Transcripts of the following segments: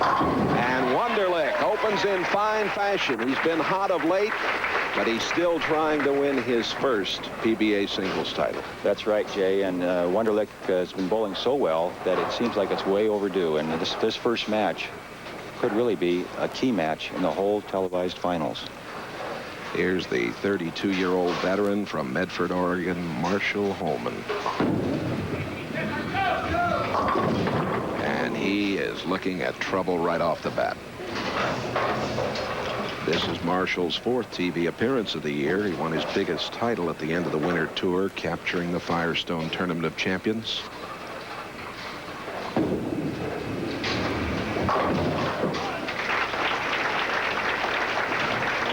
And Wunderlich opens in fine fashion. He's been hot of late, but he's still trying to win his first PBA singles title. That's right, Jay. And Wunderlich has been bowling so well that it seems like it's way overdue. And this first match could really be a key match in the whole televised finals. Here's the 32-year-old veteran from Medford, Oregon, Marshall Holman. And he is looking at trouble right off the bat. This is Marshall's 4th TV appearance of the year. He won his biggest title at the end of the winter tour, capturing the Firestone Tournament of Champions.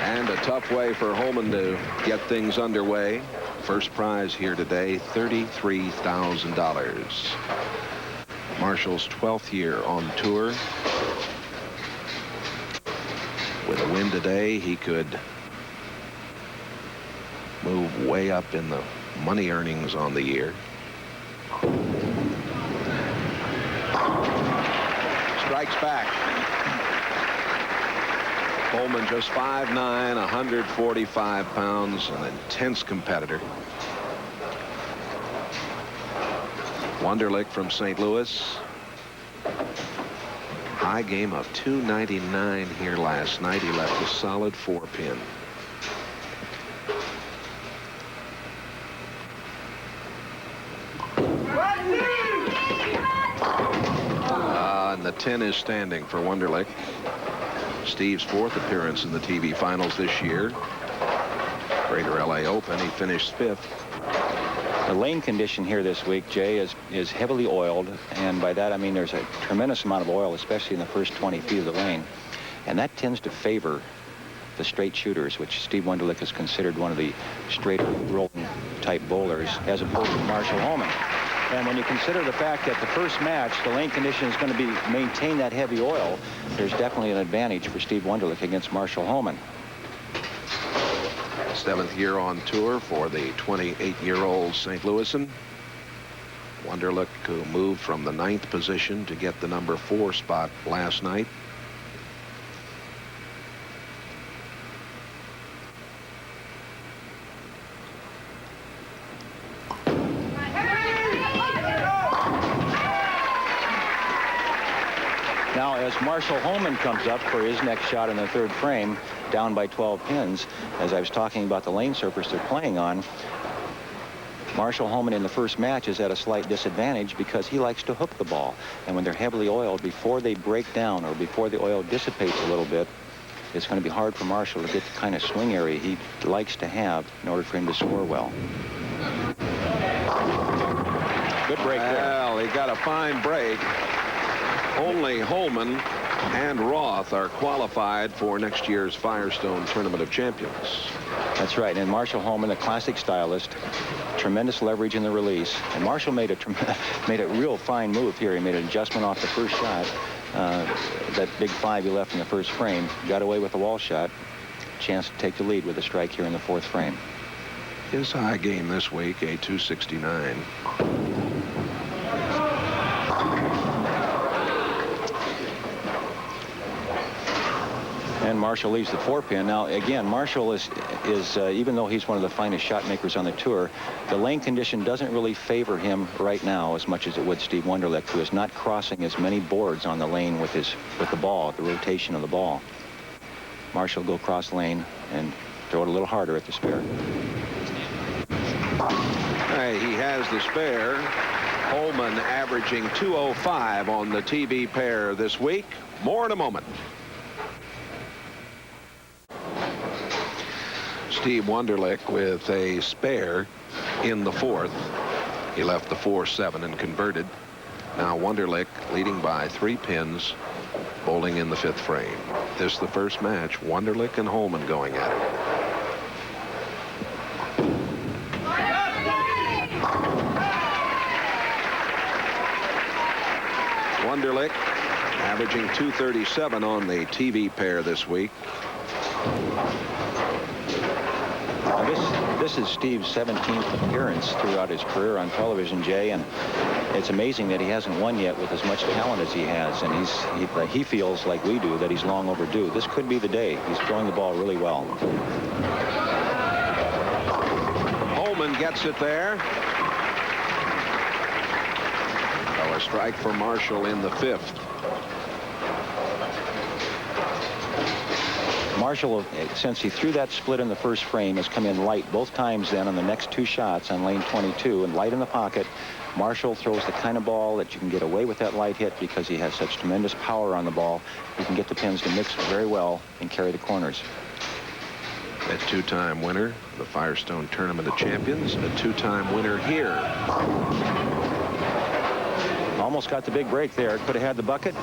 And a tough way for Holman to get things underway. First prize here today, $33,000. Marshall's 12th year on tour. With a win today, he could move way up in the money earnings on the year. Strikes back. Holman just 5'9", 145 pounds, an intense competitor. Wunderlich from St. Louis. High game of 299 here last night. He left a solid 4-pin. And the 10 is standing for Wunderlich. Steve's 4th appearance in the TV finals this year. Greater LA Open, he finished 5th. The lane condition here this week, Jay, is heavily oiled, and by that I mean there's a tremendous amount of oil, especially in the first 20 feet of the lane, and that tends to favor the straight shooters, which Steve Wunderlich is considered one of the straighter rolling type bowlers, as opposed to Marshall Holman. And when you consider the fact that the first match, the lane condition is going to be maintain that heavy oil, there's definitely an advantage for Steve Wunderlich against Marshall Holman. 7th year on tour for the 28-year-old St. Louisan. Wunderlich, who moved from the 9th position to get the number 4 spot last night. Now, as Marshall Holman comes up for his next shot in the 3rd frame, down by 12 pins, as I was talking about the lane surface they're playing on, Marshall Holman in the first match is at a slight disadvantage because he likes to hook the ball. And when they're heavily oiled, before they break down or before the oil dissipates a little bit, it's going to be hard for Marshall to get the kind of swing area he likes to have in order for him to score well. Good break there. Well, he got a fine break. Only Holman and Roth are qualified for next year's Firestone Tournament of Champions. That's right. And Marshall Holman, the classic stylist, tremendous leverage in the release. And Marshall made a real fine move here. He made an adjustment off the first shot. That big 5 he left in the first frame. Got away with the wall shot. Chance to take the lead with a strike here in the 4th frame. His high game this week, a 269. And Marshall leaves the 4-pin. Now, again, Marshall is even though he's one of the finest shot makers on the tour, the lane condition doesn't really favor him right now as much as it would Steve Wunderlich, who is not crossing as many boards on the lane with the ball, the rotation of the ball. Marshall will go cross lane and throw it a little harder at the spare. Hey, he has the spare. Holman averaging 205 on the TV pair this week. More in a moment. Steve Wunderlich with a spare in the 4th. He left the 4-7 and converted. Now Wunderlich leading by 3 pins, bowling in the 5th frame. This is the first match. Wunderlich and Holman going at it. Wunderlich averaging 237 on the TV pair this week. This is Steve's 17th appearance throughout his career on television, Jay, and it's amazing that he hasn't won yet with as much talent as he has, and he feels like we do that he's long overdue. This could be the day. He's throwing the ball really well. Holman gets it there. So a strike for Marshall in the 5th. Marshall, since he threw that split in the first frame, has come in light both times then on the next 2 shots on lane 22 and light in the pocket. Marshall throws the kind of ball that you can get away with that light hit because he has such tremendous power on the ball. He can get the pins to mix very well and carry the corners. A 2-time winner of the Firestone Tournament of Champions, a 2-time winner here. Almost got the big break there. Could have had the bucket.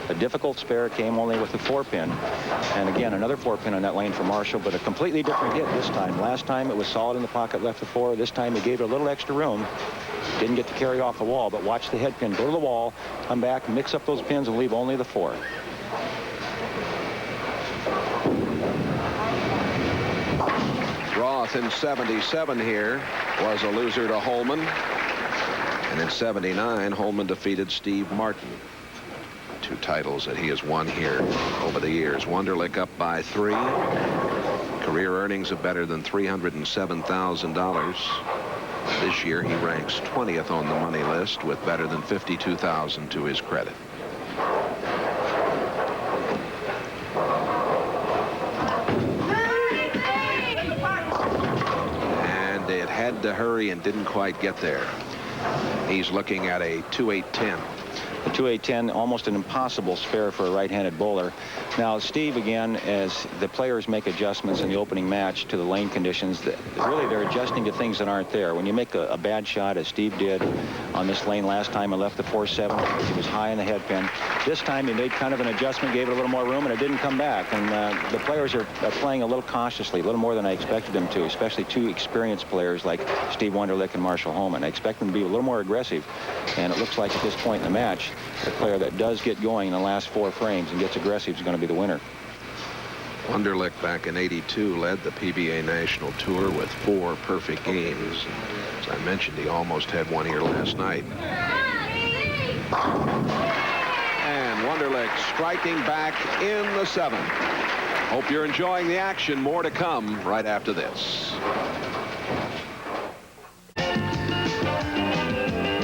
A difficult spare came only with a 4-pin. And again, another 4-pin on that lane for Marshall, but a completely different hit this time. Last time it was solid in the pocket, left the 4. This time he gave it a little extra room. Didn't get to carry off the wall, but watch the head pin go to the wall, come back, mix up those pins, and leave only the 4. Roth in 77 here was a loser to Holman. And in 79, Holman defeated Steve Martin. 2 titles that he has won here over the years. Wunderlich up by 3. Career earnings of better than $307,000. This year he ranks 20th on the money list with better than $52,000 to his credit. And it had to hurry and didn't quite get there. He's looking at a 2-8-10. The 2-8-10, almost an impossible spare for a right-handed bowler. Now, Steve, again, as the players make adjustments in the opening match to the lane conditions, really they're adjusting to things that aren't there. When you make a bad shot, as Steve did on this lane last time and left the 4-7, he was high in the head pin. This time he made kind of an adjustment, gave it a little more room, and it didn't come back. And the players are playing a little cautiously, a little more than I expected them to, especially 2 experienced players like Steve Wunderlich and Marshall Holman. I expect them to be a little more aggressive, and it looks like at this point in the match, the player that does get going in the last 4 frames and gets aggressive is going to be the winner. Wunderlich back in &82 led the PBA National Tour with 4 perfect games. As I mentioned, he almost had one here last night. And Wunderlich striking back in the 7th. Hope you're enjoying the action. More to come right after this.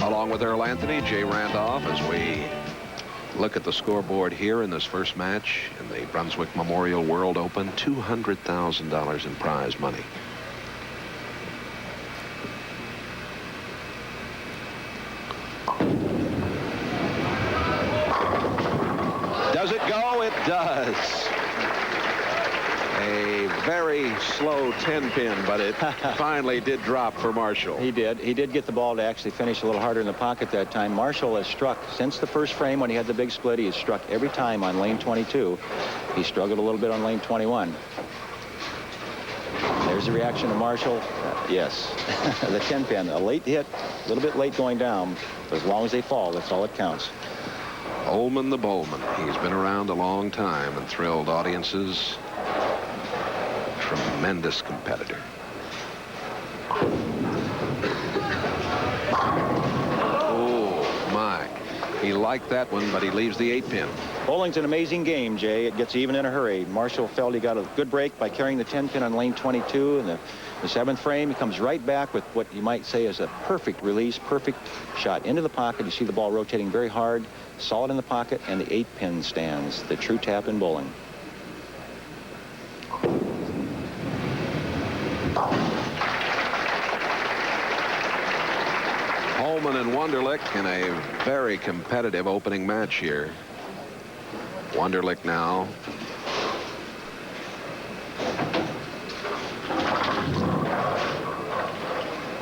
Along with Earl Anthony, Jay Randolph, as we look at the scoreboard here in this first match in the Brunswick Memorial World Open. $200,000 in prize money. Does it go? It does. A very slow 10-pin, but it finally did drop for Marshall. He did. He did get the ball to actually finish a little harder in the pocket that time. Marshall has struck since the first frame when he had the big split. He has struck every time on lane 22. He struggled a little bit on lane 21. There's the reaction to Marshall. Yes. The 10-pin, a late hit, a little bit late going down. But as long as they fall, that's all that counts. Holman the Bowman. He's been around a long time and thrilled audiences. Tremendous competitor. Oh, my. He liked that one, but he leaves the 8-pin. Bowling's an amazing game, Jay. It gets even in a hurry. Marshall felt he got a good break by carrying the 10-pin on lane 22. In the 7th frame, he comes right back with what you might say is a perfect release, perfect shot into the pocket. You see the ball rotating very hard, solid in the pocket, and the 8-pin stands. The true tap in bowling. Holman and Wunderlich in a very competitive opening match here. Wunderlich now.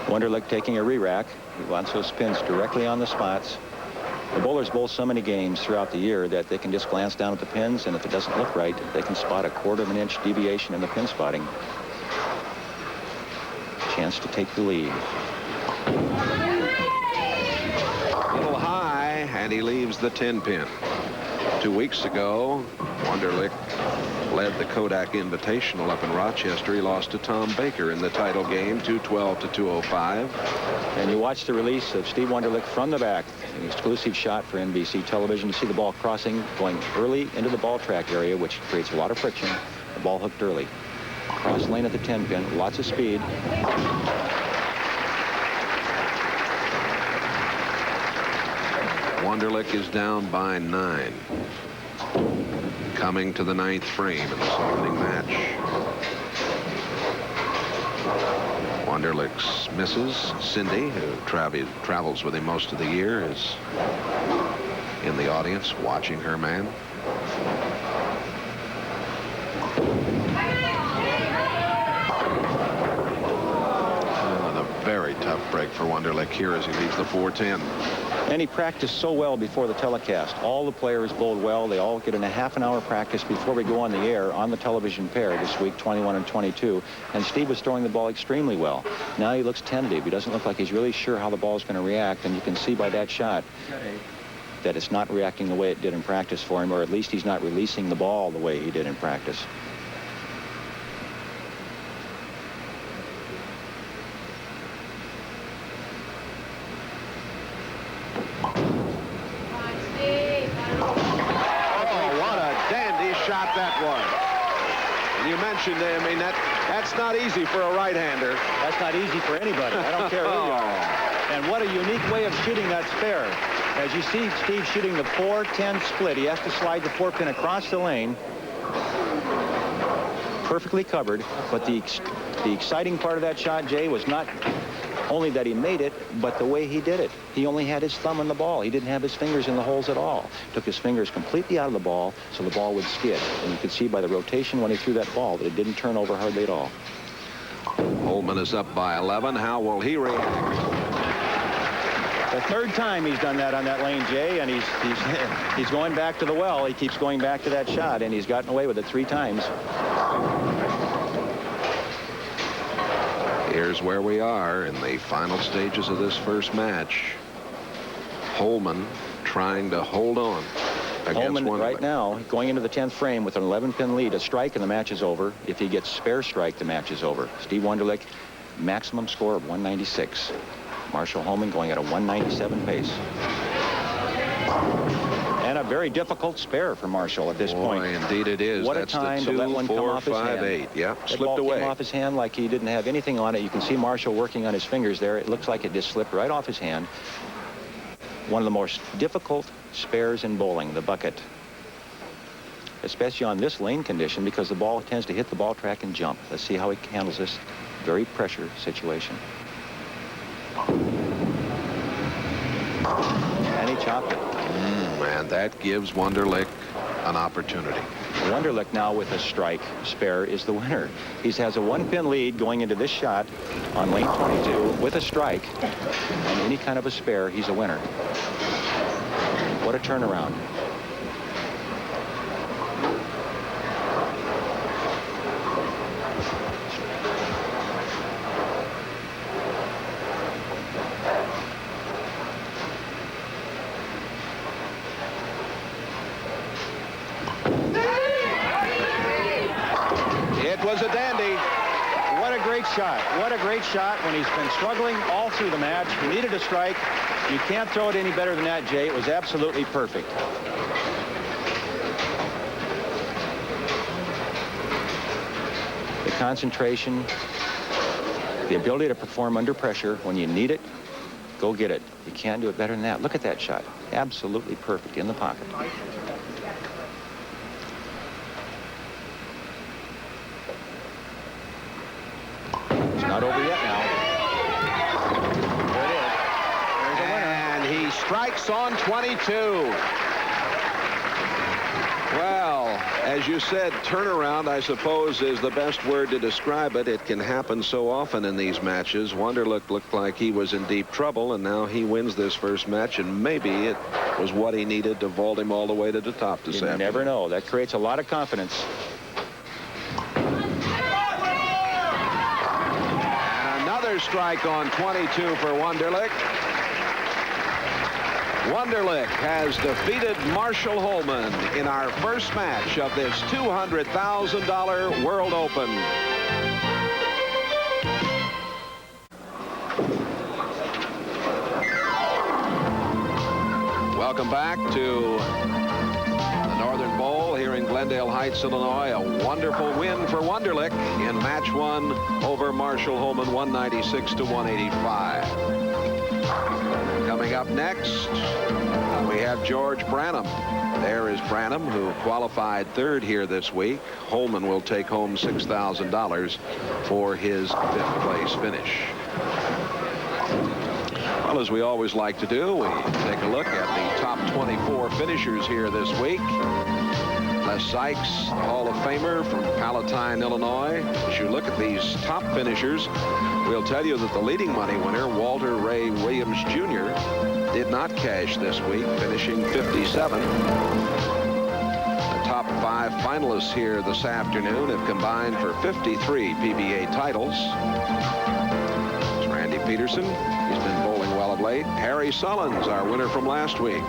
Wunderlich taking a re-rack. He wants those pins directly on the spots. The bowlers bowl so many games throughout the year that they can just glance down at the pins, and if it doesn't look right, they can spot a 1/4 inch deviation in the pin spotting. Chance to take the lead. A little high, and he leaves the 10-pin. 2 weeks ago, Wunderlich led the Kodak Invitational up in Rochester. He lost to Tom Baker in the title game, 212 to 205. And you watch the release of Steve Wunderlich from the back. An exclusive shot for NBC television. You see the ball crossing, going early into the ball track area, which creates a lot of friction. The ball hooked early. Cross lane at the 10 pin, lots of speed. Wunderlich is down by 9. Coming to the 9th frame in this opening match. Wunderlich misses. Cindy, who travels with him most of the year, is in the audience watching her man. A very tough break for Wunderlich here as he leaves the 410. And he practiced so well before the telecast. All the players bowled well. They all get in a half-an-hour practice before we go on the air on the television pair this week, 21 and 22. And Steve was throwing the ball extremely well. Now he looks tentative. He doesn't look like he's really sure how the ball's going to react. And you can see by that shot that it's not reacting the way it did in practice for him, or at least he's not releasing the ball the way he did in practice. You mentioned, I mean, that's not easy for a right-hander. That's not easy for anybody. I don't care who you are. And what a unique way of shooting that spare. As you see Steve shooting the 4-10 split, he has to slide the 4-pin across the lane. Perfectly covered. But the exciting part of that shot, Jay, was not only that he made it, but the way he did it. He only had his thumb on the ball. He didn't have his fingers in the holes at all. Took his fingers completely out of the ball so the ball would skid. And you could see by the rotation when he threw that ball that it didn't turn over hardly at all. Holman is up by 11. How will he react? The third time he's done that on that lane, Jay, and he's going back to the well. He keeps going back to that shot, and he's gotten away with it 3 times. Here's where we are in the final stages of this first match. Holman trying to hold on against Holman Wunderlich. right now going into the 10th frame with an 11-pin lead. A strike and the match is over. If he gets spare strike, the match is over. Steve Wunderlich, maximum score of 196. Marshall Holman going at a 197 pace. And a very difficult spare for Marshall at this point. Indeed it is. What That's a time the 2, to let one 4, come off 5, his hand. 8. Yep, That slipped ball away. came off his hand like he didn't have anything on it. You can see Marshall working on his fingers there. It looks like it just slipped right off his hand. One of the most difficult spares in bowling, the bucket. Especially on this lane condition because the ball tends to hit the ball track and jump. Let's see how he handles this very pressure situation. And he chopped it. And that gives Wunderlich an opportunity. Wunderlich now with a strike spare is the winner. He has a 1-pin lead going into this shot on lane 22 with a strike. And any kind of a spare, he's a winner. What a turnaround. Was a dandy. What a great shot. What a great shot when he's been struggling all through the match. He needed a strike. You can't throw it any better than that, Jay. It was absolutely perfect. The concentration, the ability to perform under pressure. When you need it, go get it. You can't do it better than that. Look at that shot. Absolutely perfect in the pocket. Not over yet now. There it is. There's a winner. And he strikes on 22. Well, as you said, turnaround, I suppose, is the best word to describe it. It can happen so often in these matches. Wunderlich looked like he was in deep trouble, and now he wins this first match, and maybe it was what he needed to vault him all the way to the top this afternoon. You never know. That creates a lot of confidence. Strike on 22 for Wunderlich. Wunderlich has defeated Marshall Holman in our first match of this $200,000 World Open. Welcome back to the Northern Bowl here in Glendale Heights, Illinois. A wonderful win for Wunderlich in match one over Marshall Holman, 196 to 185. Coming up next, we have George Branham. There is Branham, who qualified third here this week. Holman will take home $6,000 for his fifth place finish. Well, as we always like to do, we take a look at the top 24 finishers here this week. Les Sykes, the Hall of Famer from Palatine, Illinois. As you look at these top finishers, we'll tell you that the leading money winner, Walter Ray Williams Jr., did not cash this week, finishing 57. The top 5 finalists here this afternoon have combined for 53 PBA titles. It's Randy Peterson. He's been bowling well of late. Harry Sullins, our winner from last week.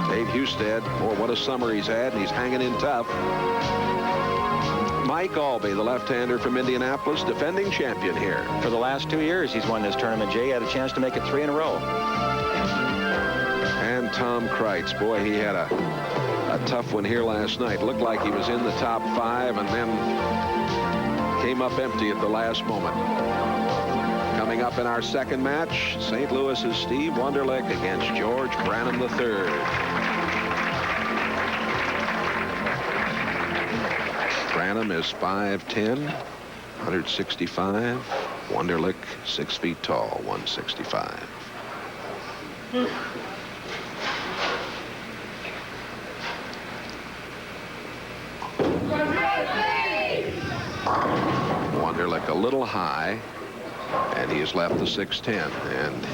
Dave Husted, boy, what a summer he's had, and he's hanging in tough. Mike Albee, the left-hander from Indianapolis, defending champion here. For the last 2 years, he's won this tournament. Jay had a chance to make it 3 in a row. And Tom Kreitz, boy, he had a tough one here last night. Looked like he was in the top 5 and then came up empty at the last moment. Coming up in our second match, St. Louis's Steve Wunderlich against George Branham III. Branham is 5'10", 165. Wunderlich, 6 feet tall, 165. Wunderlich a little high, and he has left the 6'10", and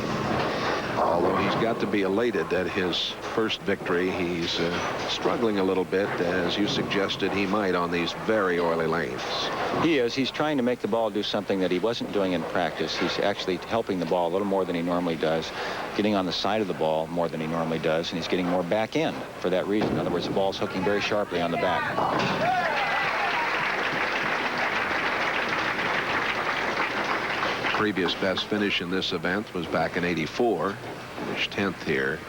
although he's got to be elated at his first victory, he's struggling a little bit, as you suggested he might on these very oily lanes. He is. He's trying to make the ball do something that he wasn't doing in practice. He's actually helping the ball a little more than he normally does, getting on the side of the ball more than he normally does, and he's getting more back end for that reason. In other words, the ball's hooking very sharply on the back. Previous best finish in this event was back in '84. Finished 10th here.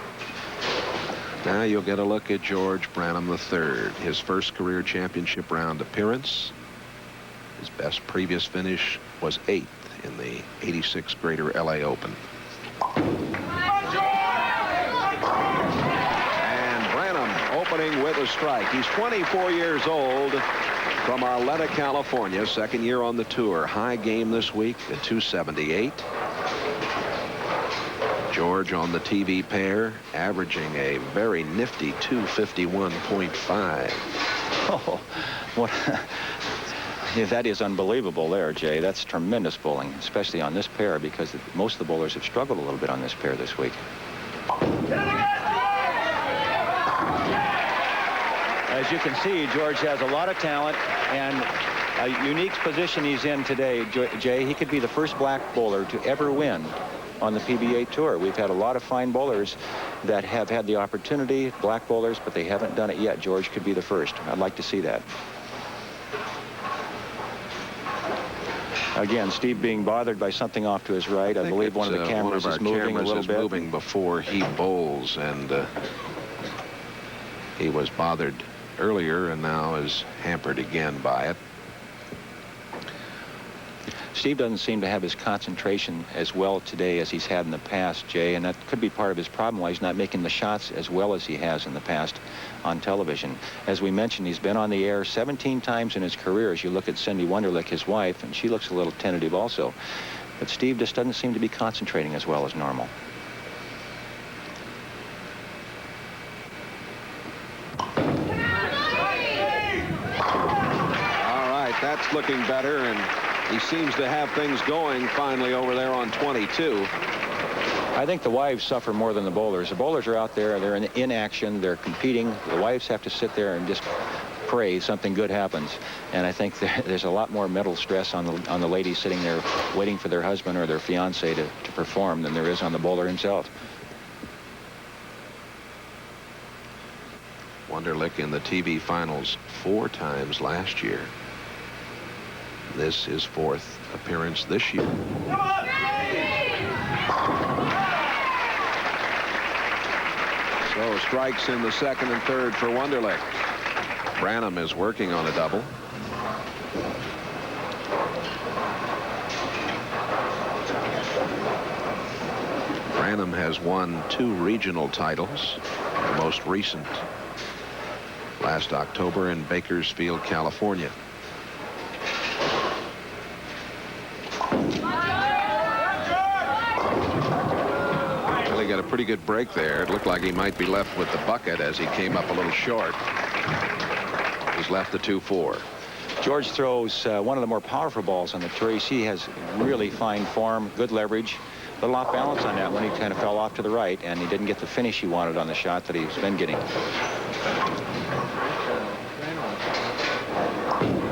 Now you'll get a look at George Branham III. His first career championship round appearance. His best previous finish was 8th in the '86 Greater LA Open. And Branham opening with a strike. He's 24 years old. From Arleta, California, second year on the tour. High game this week, the 278. George on the TV pair, averaging a very nifty 251.5. Oh, what? Yeah, that is unbelievable there, Jay. That's tremendous bowling, especially on this pair, because most of the bowlers have struggled a little bit on this pair this week. As you can see, George has a lot of talent and a unique position he's in today, Jay. He could be the first black bowler to ever win on the PBA Tour. We've had a lot of fine bowlers that have had the opportunity, black bowlers, but they haven't done it yet. George could be the first. I'd like to see that. Again, Steve being bothered by something off to his right. I believe one of the cameras is moving a little bit. Moving before he bowls, and he was bothered earlier and now is hampered again by it. Steve doesn't seem to have his concentration as well today as he's had in the past, Jay, and that could be part of his problem why he's not making the shots as well as he has in the past on television. As we mentioned, he's been on the air 17 times in his career. As you look at Cindy Wunderlich, his wife, and she looks a little tentative also. But Steve just doesn't seem to be concentrating as well as normal. That's looking better, and he seems to have things going finally over there on 22. I think the wives suffer more than the bowlers. The bowlers are out there, they're in action, they're competing. The wives have to sit there and just pray something good happens. And I think there's a lot more mental stress on the ladies sitting there waiting for their husband or their fiance to perform than there is on the bowler himself. Wunderlich in the TV finals 4 times last year. This is 4th appearance this year. So strikes in the 2nd and 3rd for Wunderlich. Branham is working on a double. Branham has won 2 regional titles, the most recent last October in Bakersfield, California. Well, he got a pretty good break there. It looked like he might be left with the bucket as he came up a little short. He's left the 2-4. George throws one of the more powerful balls on the tour. He has really fine form, good leverage. A little off balance on that one. He kind of fell off to the right, and he didn't get the finish he wanted on the shot that he's been getting.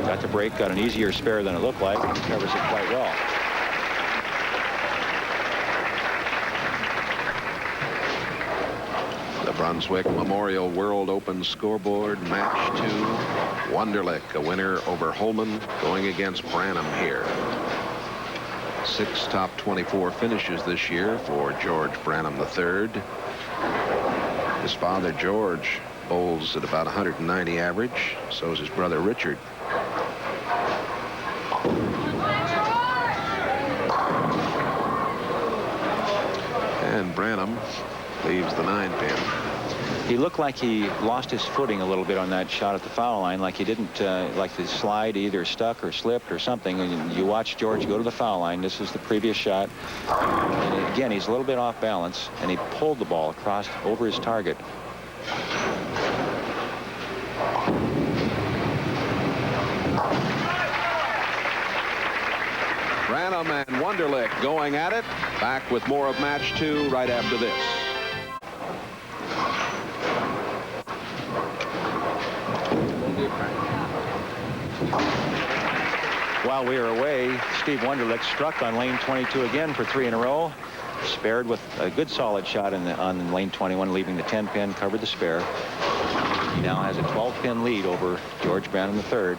Got the break, got an easier spare than it looked like, and covers it quite well. The Brunswick Memorial World Open scoreboard, match 2. Wunderlich, a winner over Holman, going against Branham here. 6 top 24 finishes this year for George Branham III. His father, George, bowls at about 190 average. So is his brother, Richard. And Branham leaves the 9-pin. He looked like he lost his footing a little bit on that shot at the foul line, like he didn't, like the slide either stuck or slipped or something. And you watch George go to the foul line. This is the previous shot. And again, he's a little bit off balance, and he pulled the ball across over his target. Branham and Wunderlich going at it. Back with more of match 2 right after this. While we were away, Steve Wunderlich struck on lane 22 again for 3 in a row. Spared with a good solid shot on lane 21, leaving the 10-pin, covered the spare. He now has a 12-pin lead over George Branham III,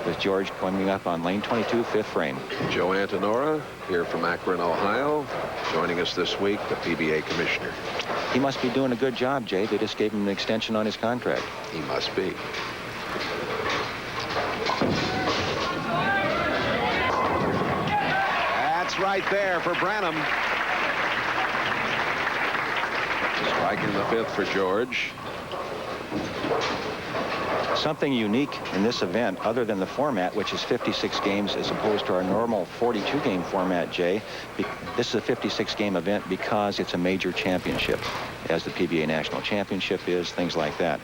with George coming up on lane 22, 5th frame. Joe Antonora here from Akron, Ohio, joining us this week, the PBA commissioner. He must be doing a good job, Jay. They just gave him an extension on his contract. He must be. That's right there for Branham. Strike in the 5th for George. Something unique in this event, other than the format, which is 56 games as opposed to our normal 42-game format, Jay. This is a 56-game event because it's a major championship, as the PBA National Championship is, things like that.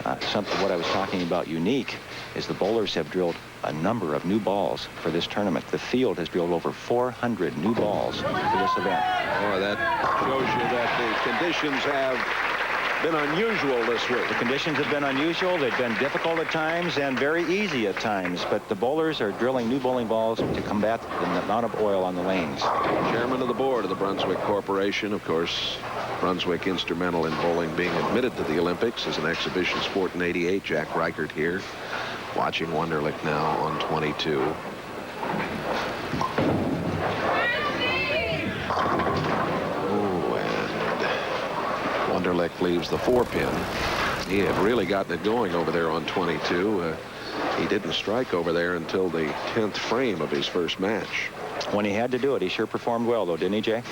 What I was talking about unique is the bowlers have drilled a number of new balls for this tournament. The field has drilled over 400 new balls for this event. Boy, that shows you that the conditions have been unusual this week. The conditions have been unusual. They've been difficult at times and very easy at times, but the bowlers are drilling new bowling balls to combat the amount of oil on the lanes. Chairman of the board of the Brunswick Corporation, of course, Brunswick instrumental in bowling being admitted to the Olympics as an exhibition sport in '88. Jack Reichert here, watching Wunderlich now on 22. Wunderlich leaves the 4-pin. He had really gotten it going over there on 22. He didn't strike over there until the 10th frame of his first match. When he had to do it, he sure performed well, though, didn't he, Jay?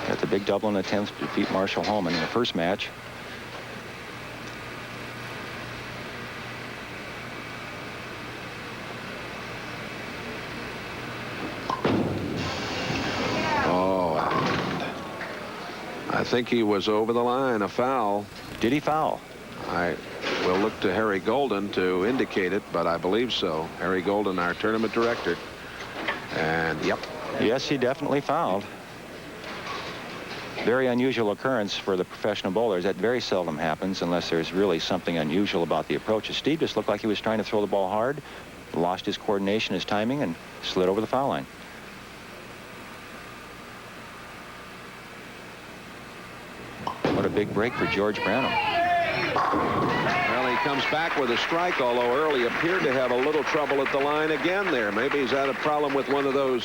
Got the big double in the 10th to defeat Marshall Holman in the first match. I think he was over the line, a foul. Did he foul? I will look to Harry Golden to indicate it, but I believe so. Harry Golden, our tournament director. And, yep. Yes, he definitely fouled. Very unusual occurrence for the professional bowlers. That very seldom happens unless there's really something unusual about the approaches. Steve just looked like he was trying to throw the ball hard, lost his coordination, his timing, and slid over the foul line. What a big break for George Branham. Well, he comes back with a strike, although Early appeared to have a little trouble at the line again there. Maybe he's had a problem with one of those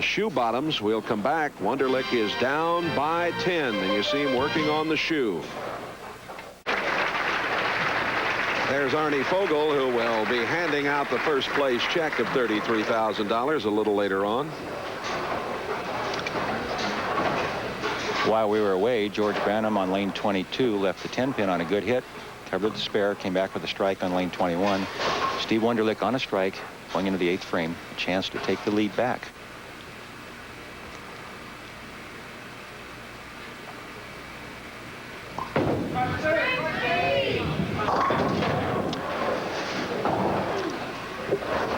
shoe bottoms. We'll come back. Wunderlich is down by 10, and you see him working on the shoe. There's Arnie Fogel, who will be handing out the first place check of $33,000 a little later on. While we were away, George Branham on lane 22 left the 10-pin on a good hit, covered the spare, came back with a strike on lane 21. Steve Wunderlich on a strike, going into the 8th frame, a chance to take the lead back.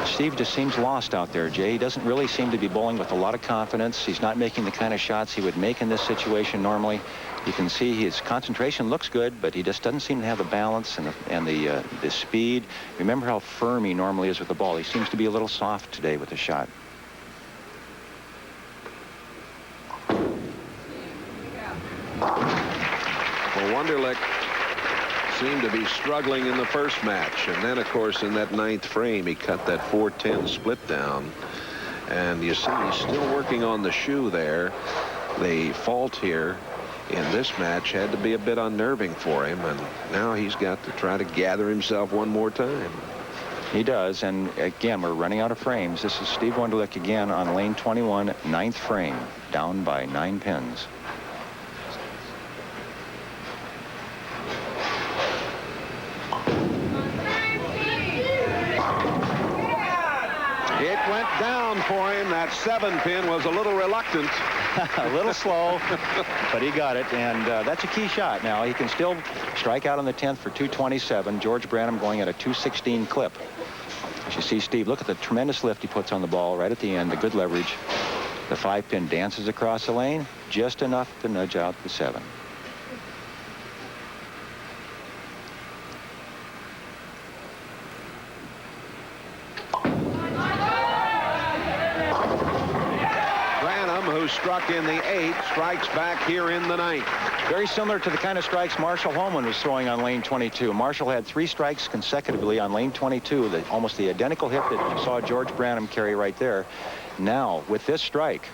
Steve just seems lost out there, Jay. He doesn't really seem to be bowling with a lot of confidence. He's not making the kind of shots he would make in this situation normally. You can see his concentration looks good, but he just doesn't seem to have the balance and the speed. Remember how firm he normally is with the ball. He seems to be a little soft today with the shot. Well, Wunderlich seemed to be struggling in the first match, and then of course in that 9th frame he cut that 4-10 split down, and you see he's still working on the shoe there. The fault here in this match had to be a bit unnerving for him, and now he's got to try to gather himself one more time. He does, and again we're running out of frames. This is Steve Wunderlich again on lane 21, 9th frame, down by 9 pins. It went down for him. That 7-pin was a little reluctant. A little slow, but he got it, and that's a key shot. Now he can still strike out on the 10th for 227. George Branham going at a 216 clip. As you see, Steve, look at the tremendous lift he puts on the ball right at the end, the good leverage. The 5-pin dances across the lane, just enough to nudge out the 7. Who struck in the 8th, strikes back here in the 9th. Very similar to the kind of strikes Marshall Holman was throwing on lane 22. Marshall had 3 strikes consecutively on lane 22, almost the identical hit that you saw George Branham carry right there. Now, with this strike,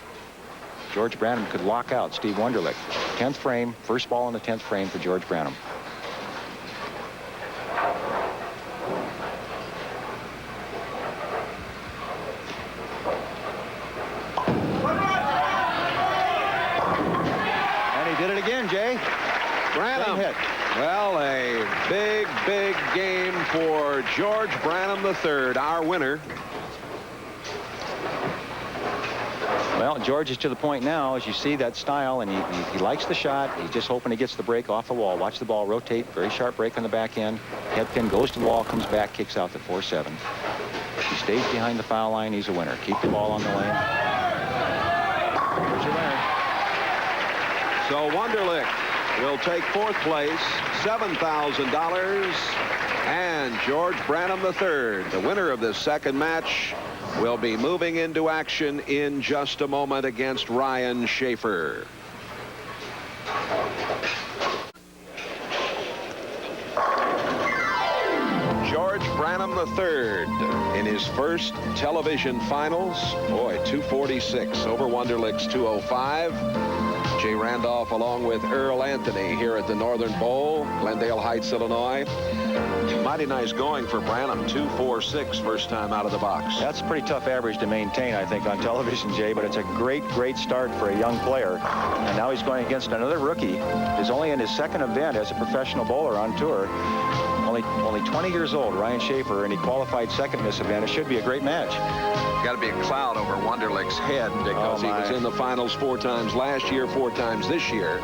George Branham could lock out Steve Wunderlich. 10th frame, first ball in the 10th frame for George Branham. Jay. Branham. Well, a big, big game for George Branham III, our winner. Well, George is to the point now, as you see that style, and he likes the shot. He's just hoping he gets the break off the wall. Watch the ball rotate. Very sharp break on the back end. Head pin goes to the wall, comes back, kicks out the 4-7. He stays behind the foul line. He's a winner. Keep the ball on the lane. Here's your winner. So Wunderlich will take 4th place, $7,000, and George Branham III, the winner of this second match, will be moving into action in just a moment against Ryan Shafer. George Branham III in his first television finals. Boy, 246 over Wunderlich's 205. Jay Randolph along with Earl Anthony here at the Northern Bowl, Glendale Heights, Illinois. Mighty nice going for Branham, 246 first time out of the box. That's a pretty tough average to maintain, I think, on television, Jay, but it's a great, great start for a young player. And now he's going against another rookie who's only in his 2nd event as a professional bowler on tour. Only 20 years old, Ryan Shafer, and he qualified 2nd in this event. It should be a great match. Got to be a cloud over Wunderlich's head because he was in the finals 4 times last year, 4 times this year.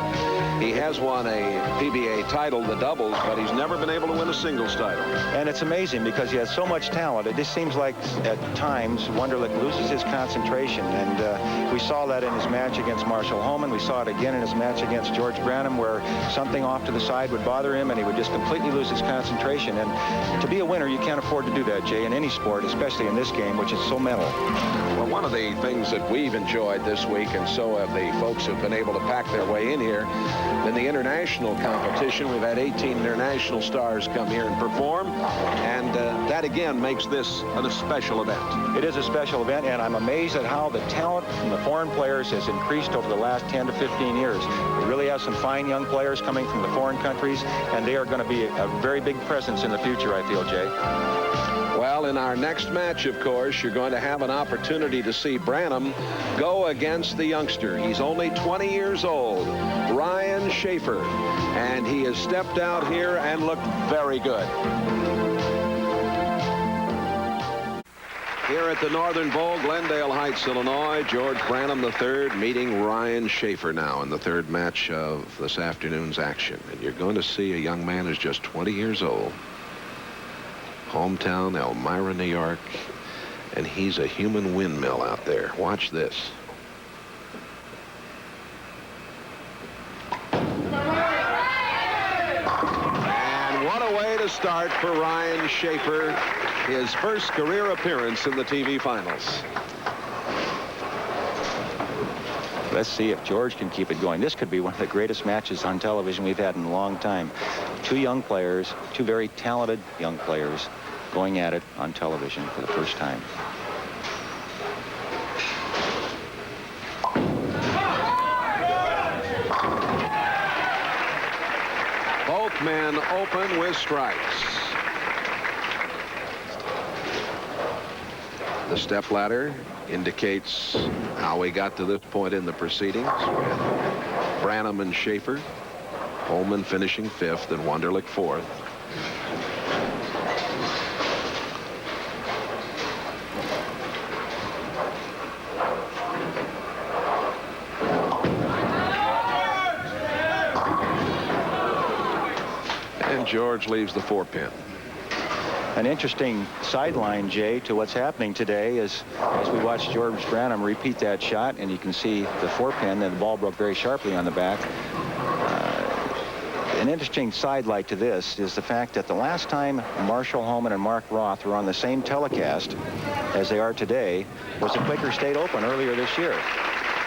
He has won a PBA title, the doubles, but he's never been able to win a singles title. And it's amazing because he has so much talent. It just seems like at times Wunderlich loses his concentration, and we saw that in his match against Marshall Holman. We saw it again in his match against George Branham, where something off to the side would bother him and he would just completely lose his concentration. And to be a winner, you can't afford to do that, Jay, in any sport, especially in this game, which is so mental. hole. Well, one of the things that we've enjoyed this week, and so have the folks who've been able to pack their way in here, in the international competition, we've had 18 international stars come here and perform, and that again makes this a special event. It is a special event, and I'm amazed at how the talent from the foreign players has increased over the last 10 to 15 years. We really have some fine young players coming from the foreign countries, and they are going to be a very big presence in the future, I feel, Jay. Well, in our next match, of course, you're going to have an opportunity to see Branham go against the youngster. He's only 20 years old, Ryan Shafer, and he has stepped out here and looked very good. Here at the Northern Bowl, Glendale Heights, Illinois, George Branham III meeting Ryan Shafer now in the third match of this afternoon's action. And you're going to see a young man who's just 20 years old. Hometown, Elmira, New York, and he's a human windmill out there. Watch this. And what a way to start for Ryan Shafer, his first career appearance in the TV finals. Let's see if George can keep it going. This could be one of the greatest matches on television we've had in a long time. Two young players, two very talented young players, going at it on television for the first time. Both men open with strikes. The stepladder indicates how we got to this point in the proceedings with Branham and Shafer, Holman finishing fifth and Wunderlich fourth. And George leaves the 4-pin. An interesting sideline, Jay, to what's happening today is as we watch George Branham repeat that shot, and you can see the 4-pin, and the ball broke very sharply on the back. An interesting sidelight to this is the fact that the last time Marshall Holman and Mark Roth were on the same telecast as they are today was the Quaker State Open earlier this year.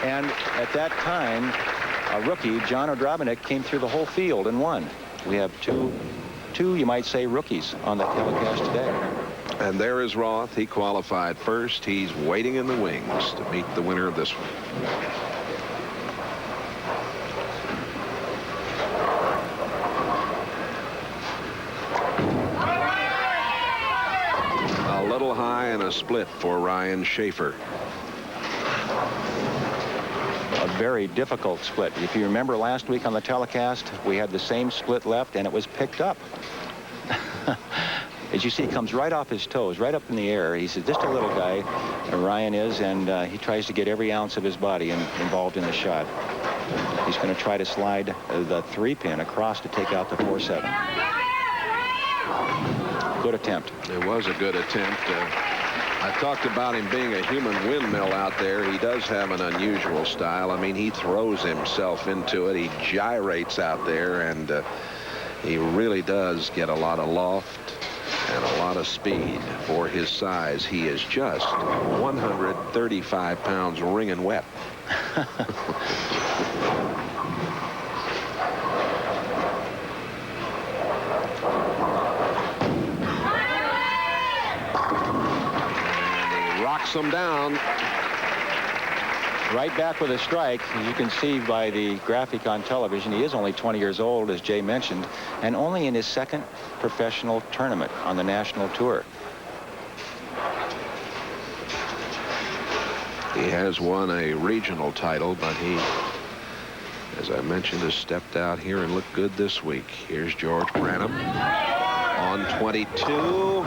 And at that time, a rookie, John Odrobinick, came through the whole field and won. We have two, you might say, rookies on the telecast today. And there is Roth. He qualified first. He's waiting in the wings to meet the winner of this one. A little high and a split for Ryan Shafer. A very difficult split. If you remember last week on the telecast, we had the same split left, and it was picked up. As you see, he comes right off his toes, right up in the air. He's just a little guy, Ryan is, and he tries to get every ounce of his body involved in the shot. He's going to try to slide the 3-pin across to take out the 4-7. Good attempt. It was a good attempt. I talked about him being a human windmill out there. He does have an unusual style. I mean, he throws himself into it. He gyrates out there, and he really does get a lot of loft and a lot of speed for his size. He is just 135 pounds wringing wet. Rocks him down. Right back with a strike. As you can see by the graphic on television, he is only 20 years old, as Jay mentioned, and only in his second professional tournament on the national tour. He has won a regional title, but he, as I mentioned, has stepped out here and looked good this week. Here's George Branham on 22.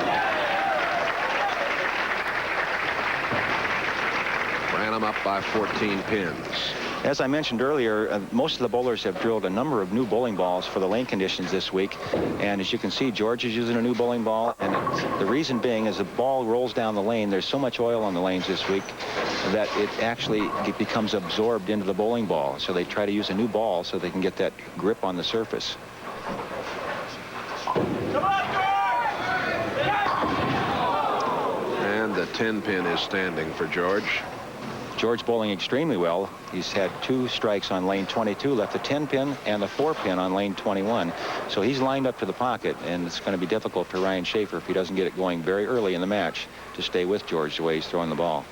Branham up by 14 pins. As I mentioned earlier, most of the bowlers have drilled a number of new bowling balls for the lane conditions this week. And as you can see, George is using a new bowling ball. And the reason being, as the ball rolls down the lane, there's so much oil on the lanes this week that it becomes absorbed into the bowling ball. So they try to use a new ball so they can get that grip on the surface. And the 10-pin is standing for George. George bowling extremely well. He's had 2 strikes on lane 22, left the 10-pin and the 4-pin on lane 21. So he's lined up to the pocket, and it's going to be difficult for Ryan Shafer if he doesn't get it going very early in the match to stay with George the way he's throwing the ball.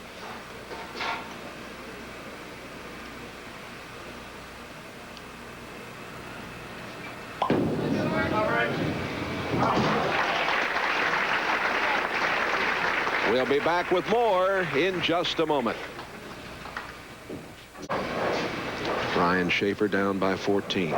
We'll be back with more in just a moment. Ryan Shafer down by 14.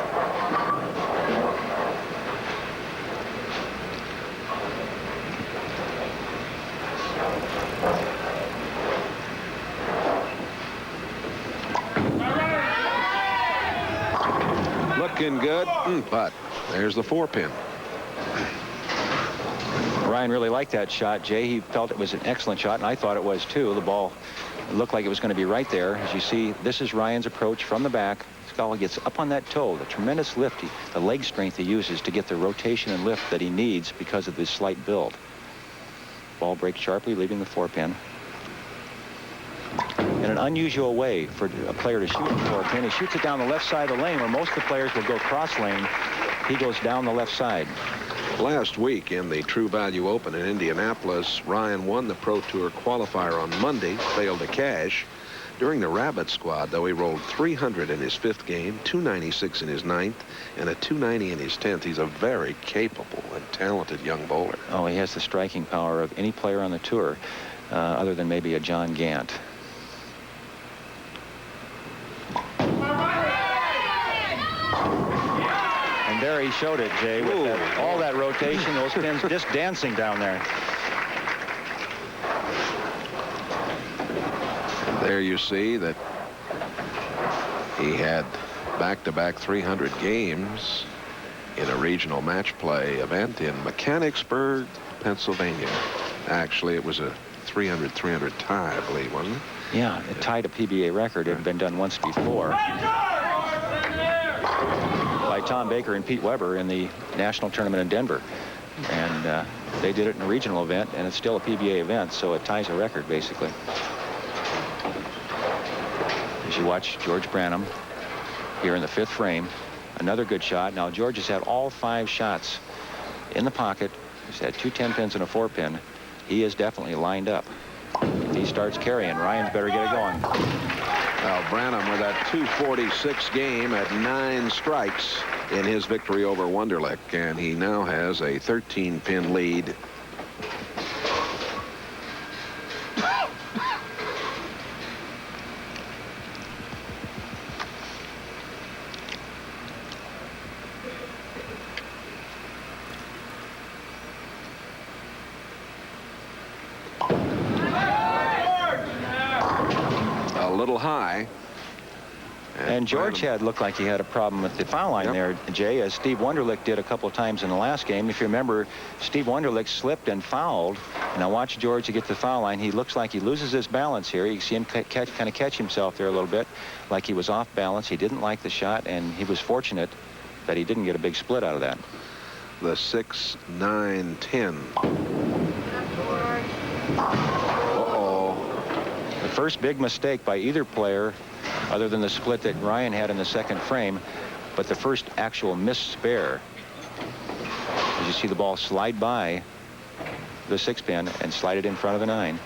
Looking good, but there's the 4-pin. Ryan really liked that shot, Jay. He felt it was an excellent shot, and I thought it was too. The ball looked like it was going to be right there. As you see, this is Ryan's approach from the back. Scala gets up on that toe, the tremendous lift, the leg strength he uses to get the rotation and lift that he needs because of this slight build. Ball breaks sharply, leaving the 4-pin. In an unusual way for a player to shoot a 4-pin, he shoots it down the left side of the lane where most of the players will go cross lane. He goes down the left side. Last week in the True Value Open in Indianapolis, Ryan won the Pro Tour qualifier on Monday, failed to cash. During the Rabbit squad, though, he rolled 300 in his 5th game, 296 in his 9th, and a 290 in his 10th. He's a very capable and talented young bowler. Oh, he has the striking power of any player on the tour, other than maybe a John Gant. And there he showed it, Jay, with all that rotation, those pins just dancing down there. There you see that he had back-to-back 300 games in a regional match play event in Mechanicsburg, Pennsylvania. Actually, it was a 300-300 tie, I believe, wasn't it? Yeah, it tied a PBA record. It had been done once before by Tom Baker and Pete Weber in the national tournament in Denver. And they did it in a regional event, and it's still a PBA event, so it ties a record, basically. As you watch George Branham here in the 5th frame, another good shot. Now, George has had all 5 shots in the pocket. He's had 2 10-pins and a 4-pin. He is definitely lined up. If he starts carrying, Ryan's better get it going. Well, Branham with that 246 game at 9 strikes in his victory over Wunderlich, and he now has a 13-pin lead. Little high. And George looked like he had a problem with the foul line there, Jay, as Steve Wunderlich did a couple of times in the last game. If you remember, Steve Wunderlich slipped and fouled. Now watch George to get to the foul line. He looks like he loses his balance here. You see him kind of catch himself there a little bit, like he was off balance. He didn't like the shot, and he was fortunate that he didn't get a big split out of that. The 6, 9, 10. The first big mistake by either player, other than the split that Ryan had in the 2nd frame, but the first actual missed spare. As you see the ball slide by the 6-pin and slide it in front of the 9.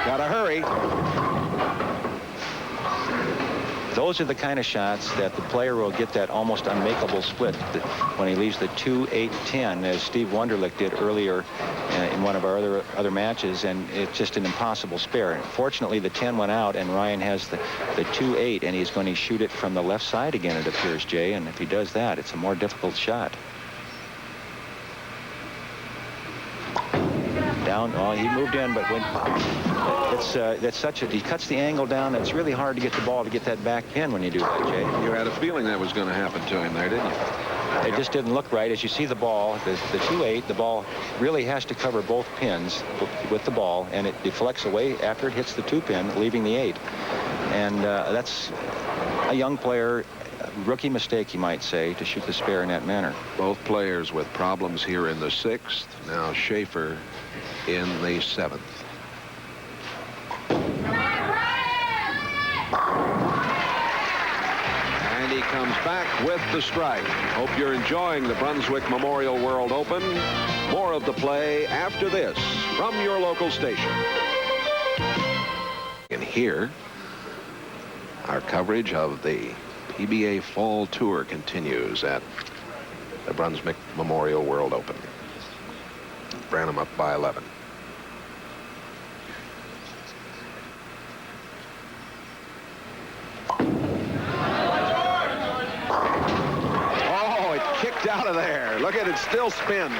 Gotta hurry. Those are the kind of shots that the player will get that almost unmakeable split when he leaves the 2, 8, 10, as Steve Wunderlich did earlier in one of our other matches, and it's just an impossible spare. Fortunately, the 10 went out, and Ryan has the 2, 8, and he's going to shoot it from the left side again, it appears, Jay, and if he does that, it's a more difficult shot. Down, oh, he moved in, but when that's such a, he cuts the angle down, it's really hard to get the ball to get that back pin when you do that, Jay. You had a feeling that was going to happen to him there, didn't you? It just didn't look right. As you see the ball, the 2-8, the ball really has to cover both pins with the ball, and it deflects away after it hits the 2-pin, leaving the 8. And that's a young player, rookie mistake, you might say, to shoot the spare in that manner. Both players with problems here in the 6th. Now Shafer in the 7th. And he comes back with the strike. Hope you're enjoying the Brunswick Memorial World Open. More of the play after this from your local station. And here, our coverage of the PBA Fall Tour continues at the Brunswick Memorial World Open. Branham up by 11. Oh, it kicked out of there. Look at it, still spin.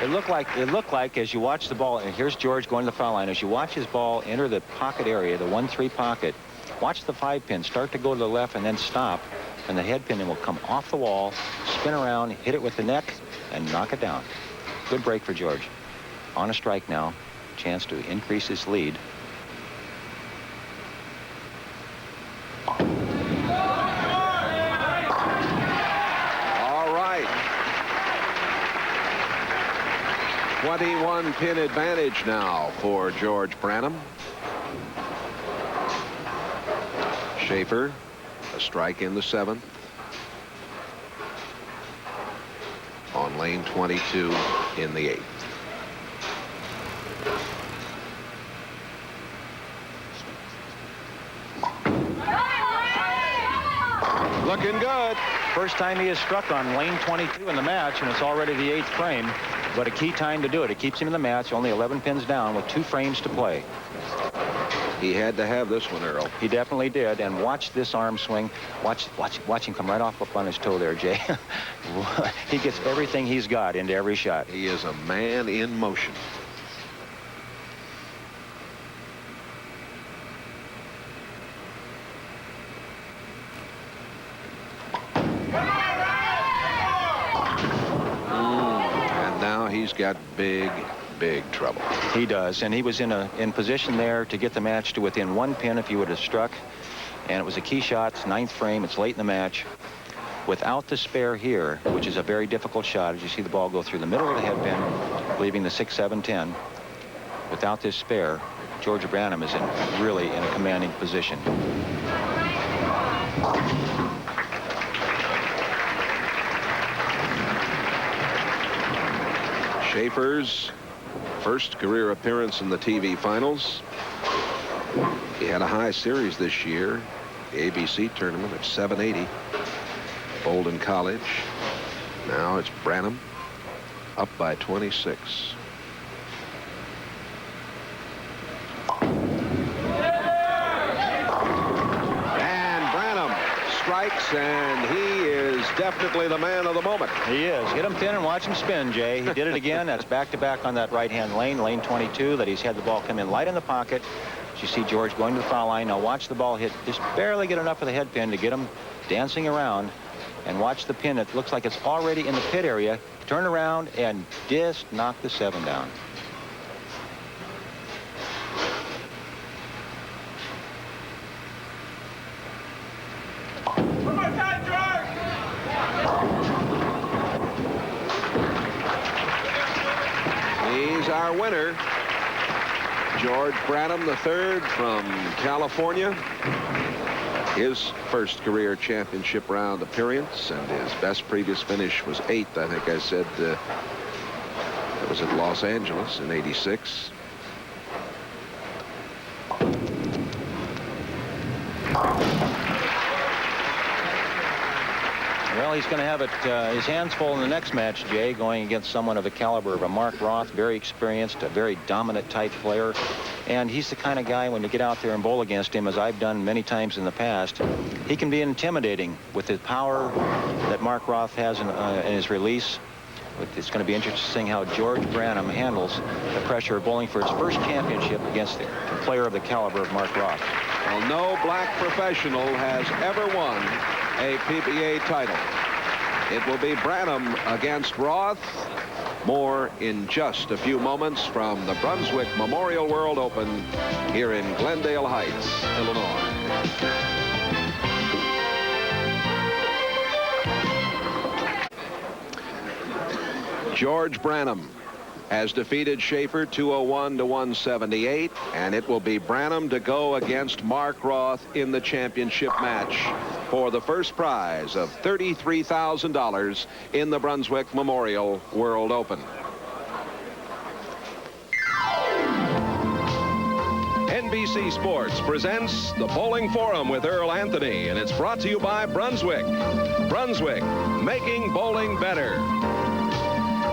It looked like as you watch the ball, and here's George going to the foul line, as you watch his ball enter the pocket area, the 1-3 pocket, watch the 5-pin start to go to the left and then stop, and the head pin will come off the wall, spin around, hit it with the neck, and knock it down. Good break for George. On a strike now, chance to increase his lead. All right. 21 pin advantage now for George Branham. Shafer, a strike in the 7th. On lane 22 in the 8th. Looking good. First time he has struck on lane 22 in the match, and it's already the 8th frame, but a key time to do it. It keeps him in the match, only 11 pins down with 2 frames to play. He had to have this one, Earl. He definitely did, and watch this arm swing. Watch him come right off up on his toe there, Jay. He gets everything he's got into every shot. He is a man in motion. And now he's got big trouble. He does, and he was in position there to get the match to within 1 pin if he would have struck, and it was a key shot. It's 9th frame. It's late in the match. Without the spare here, which is a very difficult shot, as you see the ball go through the middle of the head pin, leaving the 6, 7, 10. Without this spare, George Branham is really in a commanding position. Shafer's first career appearance in the TV finals. He had a high series this year, the ABC tournament at 780. Bolden College. Now it's Branham up by 26. And Branham strikes, and he is definitely the man of the moment. He is. Hit him thin and watch him spin, Jay. He did it again. That's back-to-back on that right-hand lane, lane 22, that he's had the ball come in light in the pocket. As you see George going to the foul line. Now watch the ball hit, just barely get enough of the head pin to get him dancing around. And watch the pin. It looks like it's already in the pit area. Turn around and just knock the 7 down. He's our winner. George Branham III from California. His first career championship round appearance, and his best previous finish was 8th. I think I said that was at Los Angeles in '86. Well, he's going to have it his hands full in the next match, Jay, going against someone of the caliber of a Mark Roth, very experienced, a very dominant type player. And he's the kind of guy, when you get out there and bowl against him, as I've done many times in the past, he can be intimidating with the power that Mark Roth has in his release. It's going to be interesting how George Branham handles the pressure of bowling for his first championship against a player of the caliber of Mark Roth. Well, no black professional has ever won a PBA title. It will be Branham against Roth. More in just a few moments from the Brunswick Memorial World Open here in Glendale Heights, Illinois. George Branham has defeated Shafer 201 to 178, and it will be Branham to go against Mark Roth in the championship match for the first prize of $33,000 in the Brunswick Memorial World Open. NBC Sports presents the Bowling Forum with Earl Anthony, and it's brought to you by Brunswick. Brunswick, making bowling better.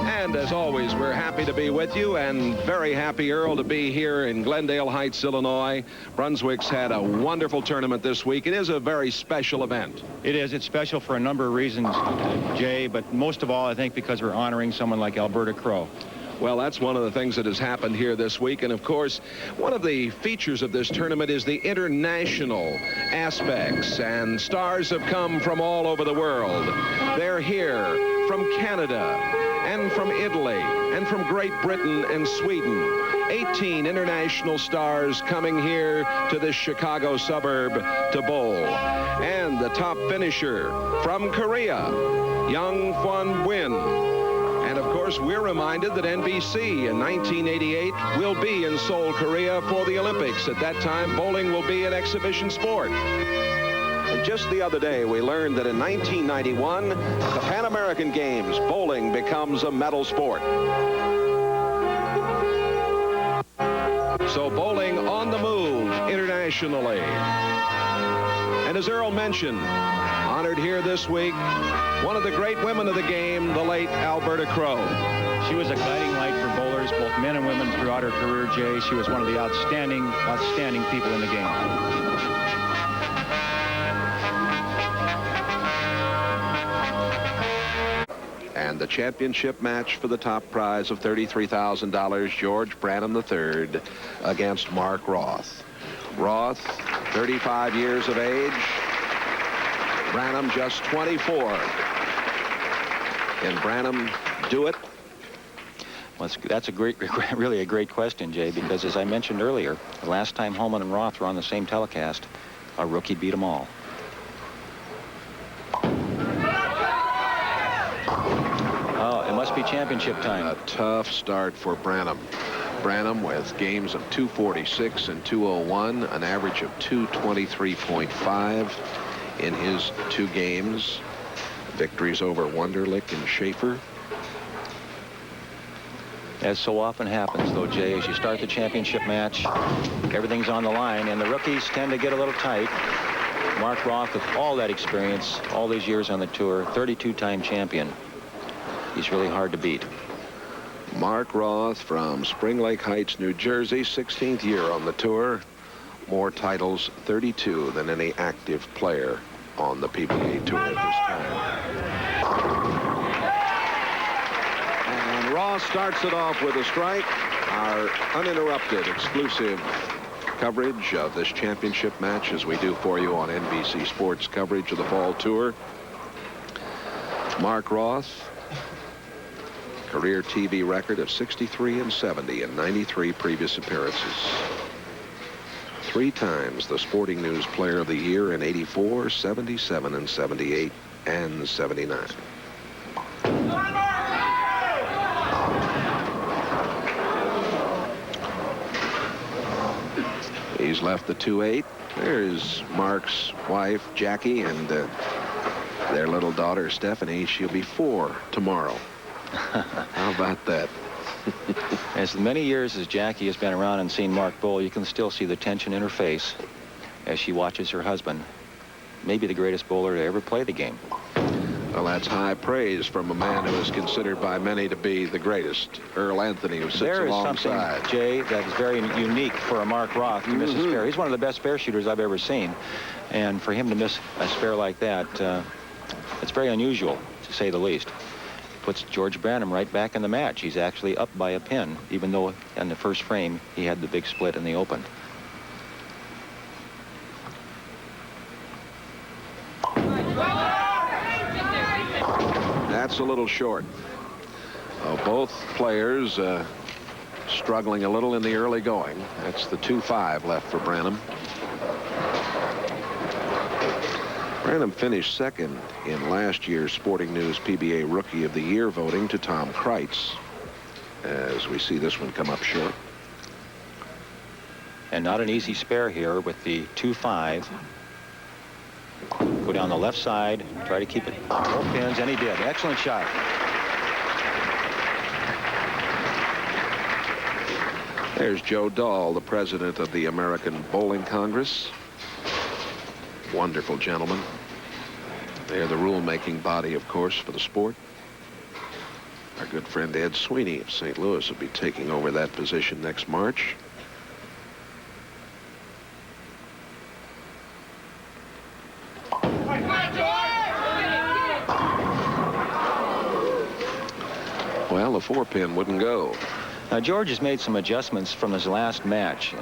And as always, we're happy to be with you, and very happy, Earl, to be here in Glendale Heights, Illinois. Brunswick's had a wonderful tournament this week. It is a very special event. It is. It's special for a number of reasons, Jay, but most of all, I think because we're honoring someone like Alberta Crow. Well, that's one of the things that has happened here this week. And, of course, one of the features of this tournament is the international aspects. And stars have come from all over the world. They're here from Canada and from Italy and from Great Britain and Sweden. 18 international stars coming here to this Chicago suburb to bowl. And the top finisher from Korea, Young Hwan Win. And, of course, we're reminded that NBC in 1988 will be in Seoul, Korea for the Olympics. At that time, bowling will be an exhibition sport. And just the other day, we learned that in 1991, the Pan American Games, bowling becomes a medal sport. So bowling on the move internationally. And as Earl mentioned, honored here this week, one of the great women of the game, the late Alberta Crow. She was a guiding light for bowlers, both men and women, throughout her career, Jay. She was one of the outstanding people in the game. And the championship match for the top prize of $33,000, George Branham III against Mark Roth. Roth, 35 years of age. Branham just 24. Can Branham do it? Well, that's really a great question, Jay, because as I mentioned earlier, the last time Holman and Roth were on the same telecast, a rookie beat them all. Oh, it must be championship time. A tough start for Branham. Branham with games of 246 and 201, an average of 223.5 in his two games. Victories over Wunderlich and Shafer. As so often happens, though, Jay, as you start the championship match, everything's on the line, and the rookies tend to get a little tight. Mark Roth, with all that experience, all these years on the tour, 32-time champion. He's really hard to beat. Mark Roth from Spring Lake Heights, New Jersey, 16th year on the tour. More titles, 32, than any active player on the PBA Tour at this time. And Roth starts it off with a strike. Our uninterrupted, exclusive coverage of this championship match, as we do for you on NBC Sports coverage of the Fall Tour. Mark Roth, career TV record of 63 and 70 in 93 previous appearances. 3 times the Sporting News Player of the Year in 84, 77, and 78, and 79. He's left the 2-8. There's Mark's wife, Jackie, and their little daughter, Stephanie. She'll be 4 tomorrow. How about that? As many years as Jackie has been around and seen Mark bowl, you can still see the tension in her face as she watches her husband, maybe the greatest bowler to ever play the game. Well, that's high praise from a man who is considered by many to be the greatest, Earl Anthony, who sits alongside. There is something, Jay, that is very unique for a Mark Roth to miss a spare. He's one of the best spare shooters I've ever seen, and for him to miss a spare like that, it's very unusual, to say the least. Puts George Branham right back in the match. He's actually up by a pin, even though in the first frame he had the big split in the open. a little short. Both players struggling a little in the early going. That's the 2-5 left for Branham. Branham finished second in last year's Sporting News PBA Rookie of the Year voting to Tom Kreitz, as we see this one come up short. And not an easy spare here with the 2-5. Go down the left side, try to keep it 4 pins, and he did. Excellent shot. There's Joe Dahl, the president of the American Bowling Congress. Wonderful gentleman. They're the rule-making body, of course, for the sport. Our good friend Ed Sweeney of St. Louis will be taking over that position next March. Well, the 4-pin wouldn't go. George has made some adjustments from his last match.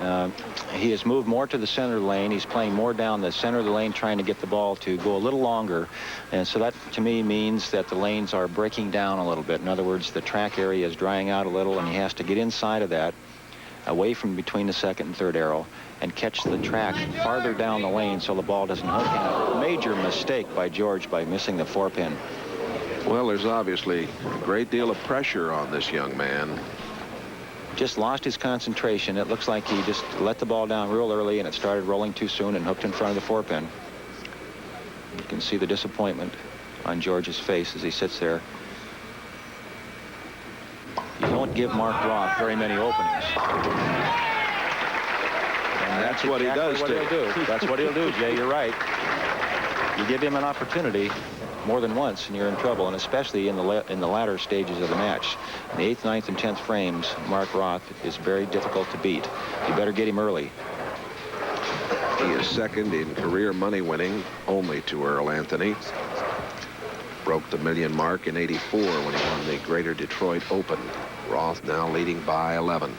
He has moved more to the center of the lane. He's playing more down the center of the lane, trying to get the ball to go a little longer. And so that, to me, means that the lanes are breaking down a little bit. In other words, the track area is drying out a little, and he has to get inside of that, away from between the second and third arrow, and catch the track farther down the lane so the ball doesn't hook. And a major mistake by George by missing the 4-pin. Well, there's obviously a great deal of pressure on this young man. Just lost his concentration. It looks like he just let the ball down real early, and it started rolling too soon and hooked in front of the 4-pin. You can see the disappointment on George's face as he sits there. You don't give Mark Roth very many openings. And that's what he does, That's what he'll do, Jay. You're right. You give him an opportunity more than once, and you're in trouble, and especially in the latter stages of the match. In the 8th, 9th, and 10th frames, Mark Roth is very difficult to beat. You better get him early. He is second in career money winning, only to Earl Anthony. Broke the million mark in '84 when he won the Greater Detroit Open. Roth now leading by 11.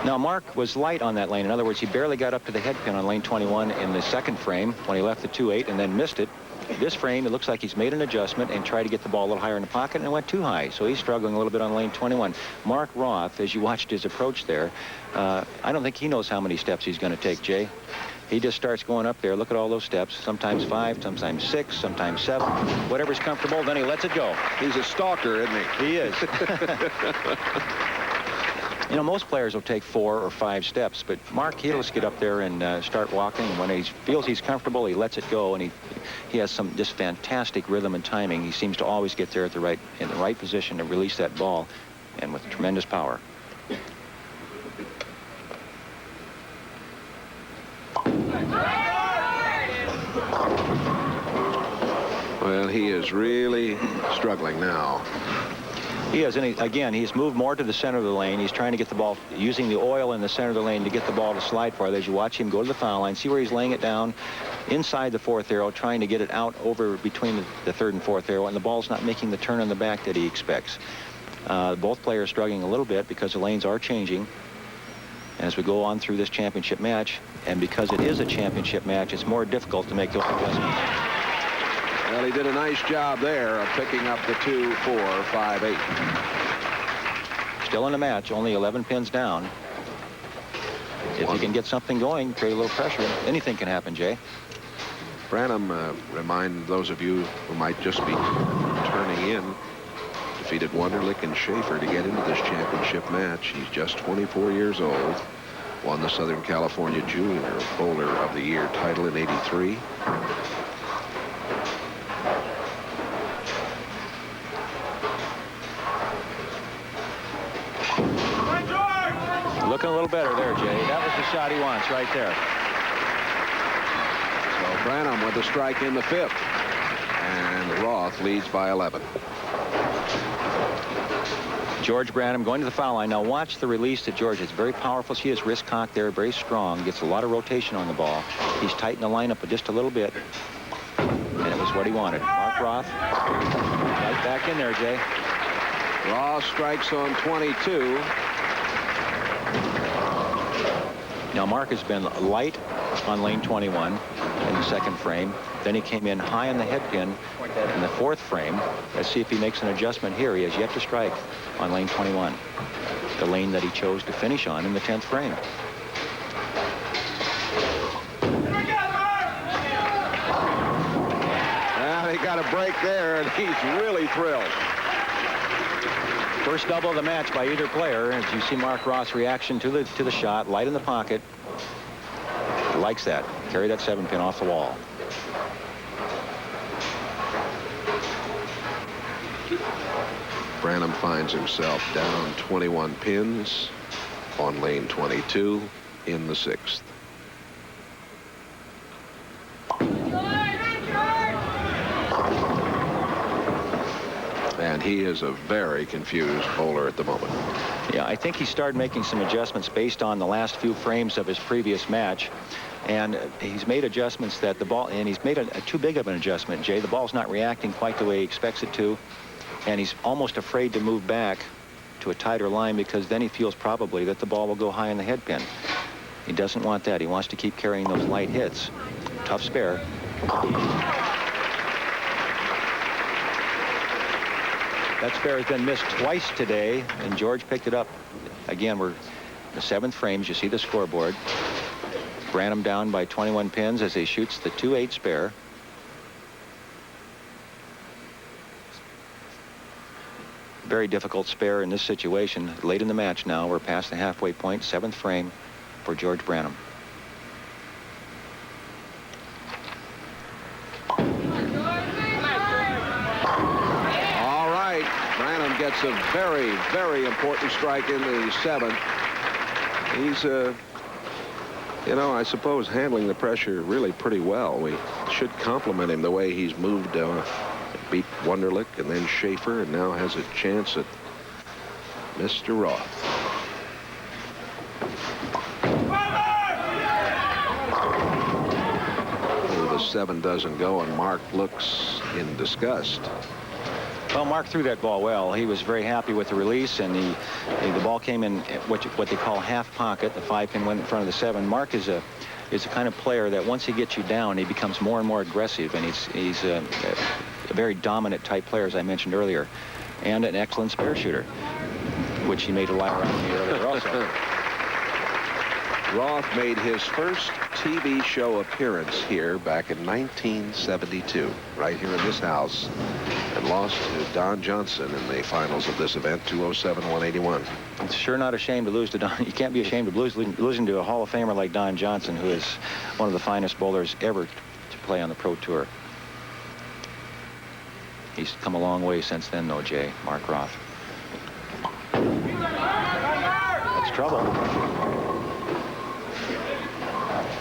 Now, Mark was light on that lane. In other words, he barely got up to the head pin on lane 21 in the second frame when he left the 2-8 and then missed it. This frame, it looks like he's made an adjustment and tried to get the ball a little higher in the pocket, and it went too high. So he's struggling a little bit on lane 21. Mark Roth, as you watched his approach there, I don't think he knows how many steps he's going to take, Jay. He just starts going up there. Look at all those steps. Sometimes 5, sometimes 6, sometimes 7. Whatever's comfortable, then he lets it go. He's a stalker, isn't he? He is. You know, most players will take 4 or 5 steps, but Mark, he'll just get up there and start walking. And when he feels he's comfortable, he lets it go, and he has some just fantastic rhythm and timing. He seems to always get there at in the right position to release that ball, and with tremendous power. Well, he is really struggling now. He is, and again, he's moved more to the center of the lane. He's trying to get the ball, using the oil in the center of the lane to get the ball to slide farther. As you watch him go to the foul line, see where he's laying it down inside the 4th arrow, trying to get it out over between the 3rd and 4th arrow, and the ball's not making the turn on the back that he expects. Both players struggling a little bit because the lanes are changing as we go on through this championship match, and because it is a championship match, it's more difficult to make those adjustments. Well, he did a nice job there of picking up the 2, 4, 5, 8. Still in the match, only 11 pins down. If you can get something going, create a little pressure, anything can happen, Jay. Branham, remind those of you who might just be turning in, defeated Wunderlich and Shafer to get into this championship match. He's just 24 years old. Won the Southern California Junior Bowler of the Year title in '83. Looking a little better there, Jay. That was the shot he wants right there. So Branham with a strike in the 5th. And Roth leads by 11. George Branham going to the foul line. Now watch the release to George. It's very powerful. See his wrist cocked there, very strong. Gets a lot of rotation on the ball. He's tightened the lineup just a little bit. And it was what he wanted. Mark Roth right back in there, Jay. Roth strikes on 22. Now, Mark has been light on lane 21 in the second frame. Then he came in high on the head pin in the fourth frame. Let's see if he makes an adjustment here. He has yet to strike on lane 21, the lane that he chose to finish on in the 10th frame. Well, he got a break there, and he's really thrilled. First double of the match by either player. As you see Mark Roth's reaction to the shot, light in the pocket. He likes that. Carry that 7-pin off the wall. Branham finds himself down 21 pins on lane 22 in the 6th. And he is a very confused bowler at the moment. Yeah, I think he started making some adjustments based on the last few frames of his previous match. And he's made adjustments that the ball, and he's made a too big of an adjustment, Jay. The ball's not reacting quite the way he expects it to. And he's almost afraid to move back to a tighter line because then he feels probably that the ball will go high in the head pin. He doesn't want that. He wants to keep carrying those light hits. Tough spare. That spare has been missed twice today, and George picked it up. Again, we're in the 7th frames. You see the scoreboard. Branham down by 21 pins as he shoots the 2-8 spare. Very difficult spare in this situation. Late in the match now. We're past the halfway point. 7th frame for George Branham. Branham gets a very, very important strike in the 7th. He's, you know, I suppose handling the pressure really pretty well. We should compliment him the way he's moved, beat Wunderlich and then Shafer, and now has a chance at Mr. Roth. Oh, the 7 doesn't go, and Mark looks in disgust. Well, Mark threw that ball well. He was very happy with the release, and the ball came in what they call half pocket. The 5-pin went in front of the 7. Mark is a kind of player that once he gets you down, he becomes more and more aggressive, and he's a very dominant type player, as I mentioned earlier, and an excellent spare shooter, which he made a lot around me earlier also. Roth made his first TV show appearance here back in 1972, right here in this house, and lost to Don Johnson in the finals of this event, 207-181. It's sure not ashamed to lose to Don. You can't be ashamed of losing to a Hall of Famer like Don Johnson, who is one of the finest bowlers ever to play on the Pro Tour. He's come a long way since then, though, Jay. Mark Roth. That's trouble.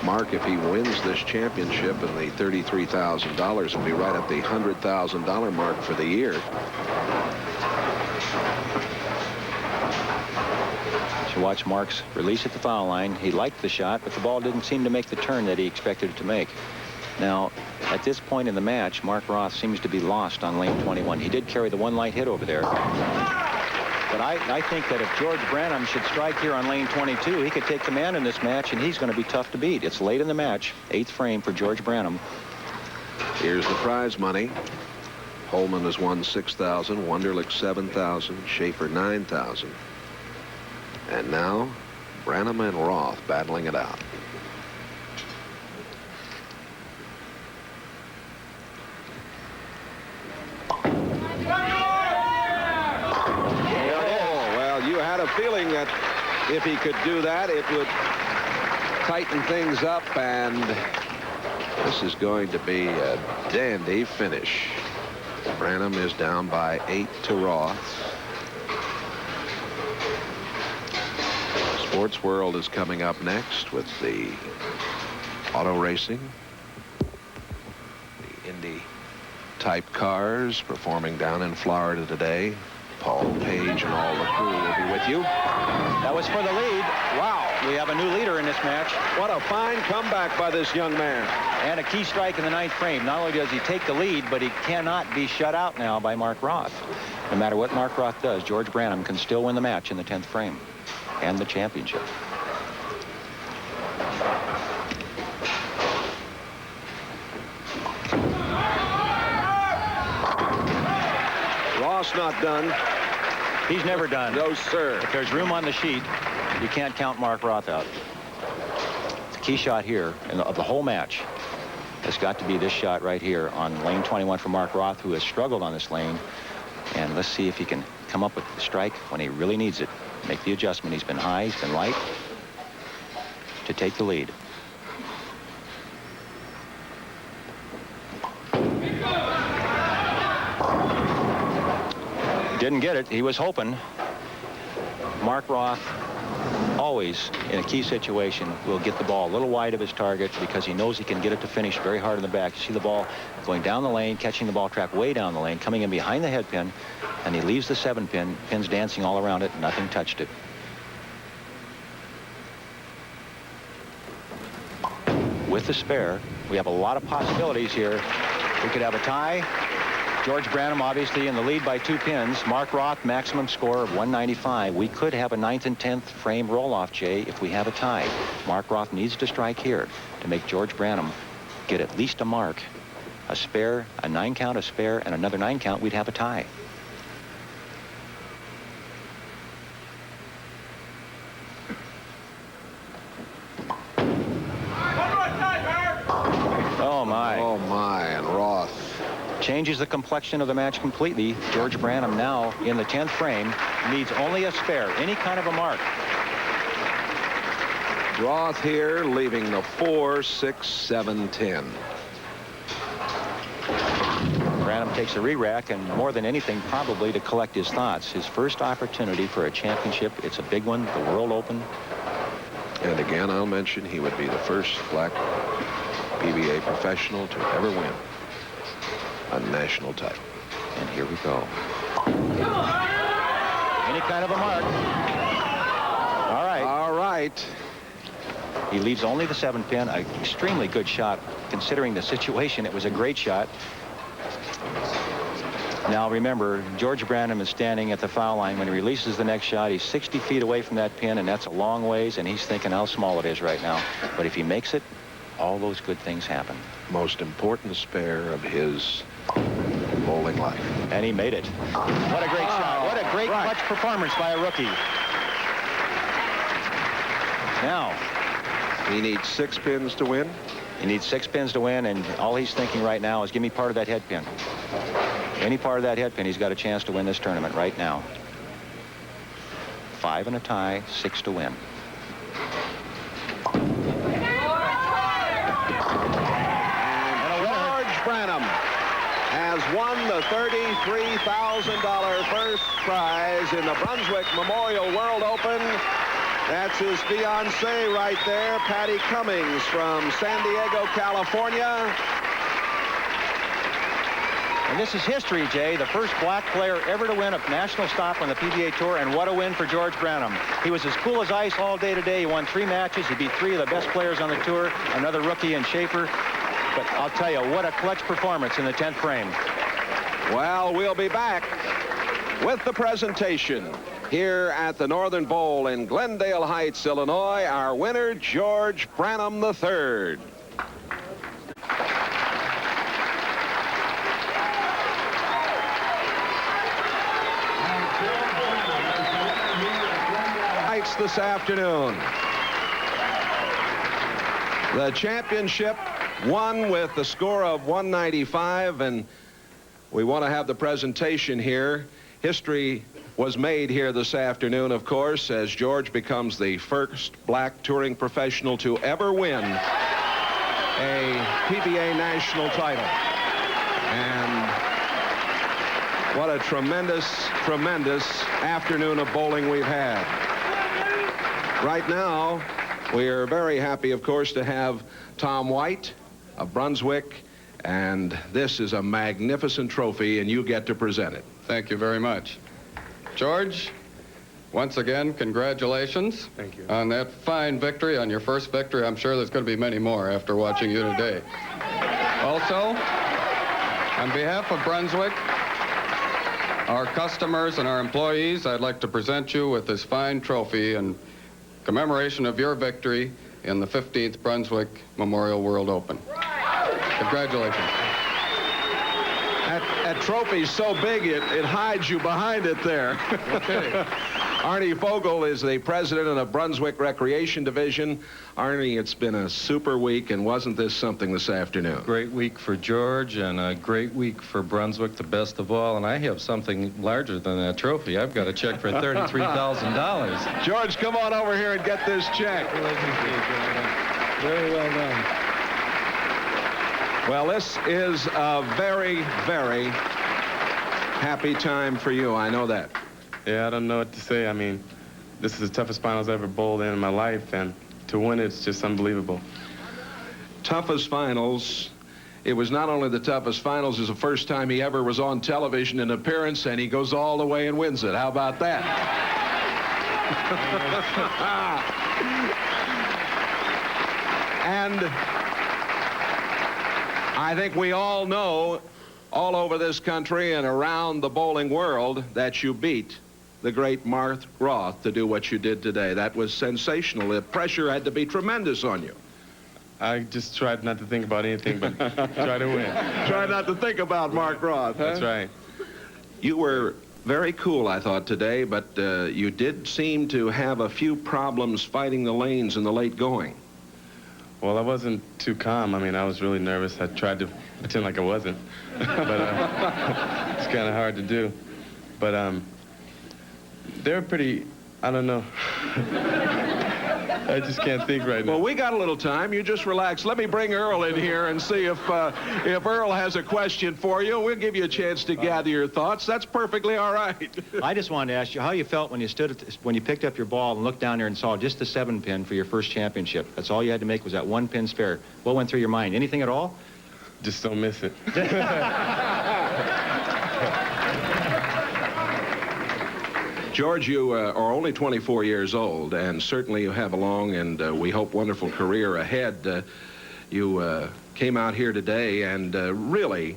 Mark, if he wins this championship, and the $33,000 will be right at the $100,000 mark for the year. So watch Mark's release at the foul line. He liked the shot, but the ball didn't seem to make the turn that he expected it to make. Now, at this point in the match, Mark Roth seems to be lost on lane 21. He did carry the 1 light hit over there. But I think that if George Branham should strike here on lane 22, he could take command in this match, and he's going to be tough to beat. It's late in the match, 8th frame for George Branham. Here's the prize money. Holman has won $6,000, Wunderlich $7,000, Shafer $9,000. And now, Branham and Roth battling it out. A feeling that if he could do that, it would tighten things up, and this is going to be a dandy finish. Branham is down by 8 to Roth. Sports World is coming up next with the auto racing, the Indy type cars performing down in Florida today. Paul Page and all the crew will be with you. That was for the lead. Wow. We have a new leader in this match. What a fine comeback by this young man. And a key strike in the 9th frame. Not only does he take the lead, but he cannot be shut out now by Mark Roth. No matter what Mark Roth does, George Branham can still win the match in the 10th frame and the championship. Roth's not done. He's never done. No, sir. If there's room on the sheet, you can't count Mark Roth out. The key shot here of the whole match has got to be this shot right here on lane 21 for Mark Roth, who has struggled on this lane. And let's see if he can come up with the strike when he really needs it. Make the adjustment. He's been high, he's been light to take the lead. Didn't get it. He was hoping. Mark Roth always, in a key situation, will get the ball a little wide of his target because he knows he can get it to finish very hard in the back. You see the ball going down the lane, catching the ball track way down the lane, coming in behind the head pin, and he leaves the 7-pin, pins dancing all around it, nothing touched it. With the spare, we have a lot of possibilities here. We could have a tie. George Branham obviously in the lead by 2 pins. Mark Roth, maximum score of 195. We could have a 9th and 10th frame roll-off, Jay, if we have a tie. Mark Roth needs to strike here to make George Branham get at least a mark. A spare, a 9 count, a spare, and another 9 count, we'd have a tie. Oh, my. Oh, my, and Roth changes the complexion of the match completely. George Branham now in the 10th frame needs only a spare, any kind of a mark. Roth here leaving the 4, 6, 7, 10. Branham takes a re-rack, and more than anything, probably to collect his thoughts. His first opportunity for a championship. It's a big one, the World Open. And again, I'll mention he would be the first black PBA professional to ever win a national title. And here we go. Any kind of a mark. All right. All right. He leaves only the 7-pin. An extremely good shot. Considering the situation, it was a great shot. Now remember, George Branham is standing at the foul line. When he releases the next shot, he's 60 feet away from that pin, and that's a long ways, and he's thinking how small it is right now. But if he makes it, all those good things happen. Most important spare of his bowling life. And he made it. What a great shot. What a great clutch performance by a rookie. Now, he needs 6 pins to win. He needs 6 pins to win, and all he's thinking right now is give me part of that head pin. Any part of that head pin, he's got a chance to win this tournament right now. 5 and a tie, 6 to win. Branham has won the $33,000 first prize in the Brunswick Memorial World Open. That's his fiancée right there, Patty Cummings from San Diego, California. And this is history, Jay. The first black player ever to win a national stop on the PBA Tour, and what a win for George Branham. He was as cool as ice all day today. He won 3 matches. He beat 3 of the best players on the tour, another rookie in Shafer. But I'll tell you, what a clutch performance in the 10th frame. Well, we'll be back with the presentation here at the Northern Bowl in Glendale Heights, Illinois. Our winner, George Branham III. Heights this afternoon. The championship won with the score of 195, and we want to have the presentation here. History was made here this afternoon, of course, as George becomes the first black touring professional to ever win a PBA national title. And what a tremendous, tremendous afternoon of bowling we've had. Right now, we are very happy, of course, to have Tom White of Brunswick, and this is a magnificent trophy, and you get to present it. Thank you very much. George, once again, congratulations. Thank you. On that fine victory, on your first victory. I'm sure there's going to be many more after watching you today. Also, on behalf of Brunswick, our customers and our employees, I'd like to present you with this fine trophy in commemoration of your victory in the 15th Brunswick Memorial World Open. Congratulations. That trophy's so big it hides you behind it there. Okay. Arnie Vogel is the president of the Brunswick Recreation Division. Arnie, it's been a super week, and wasn't this something this afternoon? Great week for George, and a great week for Brunswick, the best of all. And I have something larger than that trophy. I've got a check for $33,000. George, come on over here and get this check. Very well done. Well, this is a very, very happy time for you. I know that. Yeah, I don't know what to say. I mean, this is the toughest finals I've ever bowled in my life, and to win it's just unbelievable. Toughest finals. It was not only the toughest finals, it's the first time he ever was on television in appearance, and he goes all the way and wins it. How about that? And I think we all know, all over this country and around the bowling world, that you beat the great Mark Roth to do what you did today. That was sensational. The pressure had to be tremendous on you. I just tried not to think about anything but try to win. Try not to think about Mark Roth, huh? That's right. You were very cool, I thought, today, but you did seem to have a few problems fighting the lanes in the late going. Well, I wasn't too calm. I mean, I was really nervous. I tried to pretend like I wasn't, but it's kind of hard to do. But they're pretty, I don't know. I just can't think right now. Well, we got a little time. You just relax. Let me bring Earl in here and see if Earl has a question for you. We'll give you a chance to gather your thoughts. That's perfectly all right. I just wanted to ask you how you felt when you when you picked up your ball and looked down there and saw just the 7-pin for your first championship. That's all you had to make was that 1-pin spare. What went through your mind? Anything at all? Just don't miss it. George, you are only 24 years old, and certainly you have a long and we hope wonderful career ahead. You came out here today and really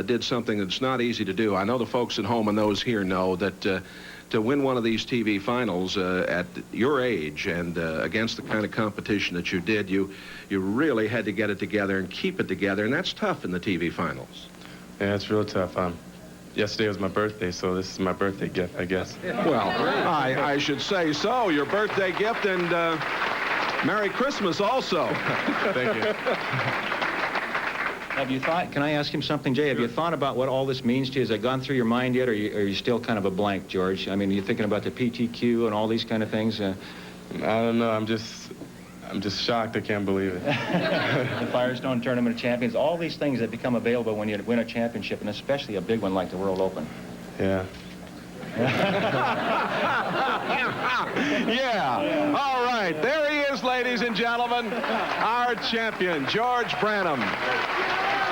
did something that's not easy to do. I know the folks at home and those here know that to win one of these TV finals at your age and against the kind of competition that you did, you really had to get it together and keep it together, and that's tough in the TV finals. Yeah, it's real tough. Yesterday was my birthday, so this is my birthday gift, I guess. Well, I should say so. Your birthday gift, and Merry Christmas also. Thank you. Have you thought, can I ask him something, Jay? Have you thought about what all this means to you? Has it gone through your mind yet, or are you still kind of a blank, George? I mean, are you thinking about the PTQ and all these kind of things? I don't know. I'm just shocked. I can't believe it. The Firestone Tournament of Champions, all these things that become available when you win a championship, and especially a big one like the World Open. Yeah. Yeah. All right. There he is, ladies and gentlemen, our champion, George Branham.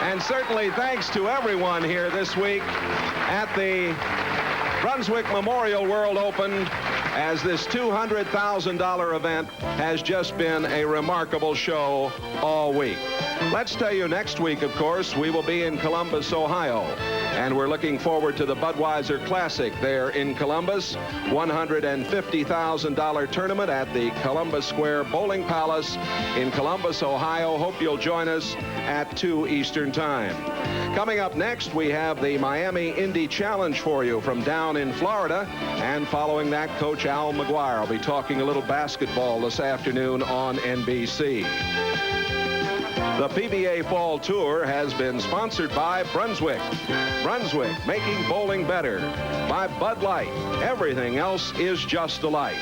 And certainly thanks to everyone here this week at the Brunswick Memorial World Open, as this $200,000 event has just been a remarkable show all week. Let's tell you, next week, of course, we will be in Columbus, Ohio. And we're looking forward to the Budweiser Classic there in Columbus. $150,000 tournament at the Columbus Square Bowling Palace in Columbus, Ohio. Hope you'll join us at 2 Eastern Time. Coming up next, we have the Miami Indy Challenge for you from down in Florida. And following that, Coach Al McGuire will be talking a little basketball this afternoon on NBC. The PBA Fall Tour has been sponsored by Brunswick. Brunswick, making bowling better. By Bud Light, everything else is just a light.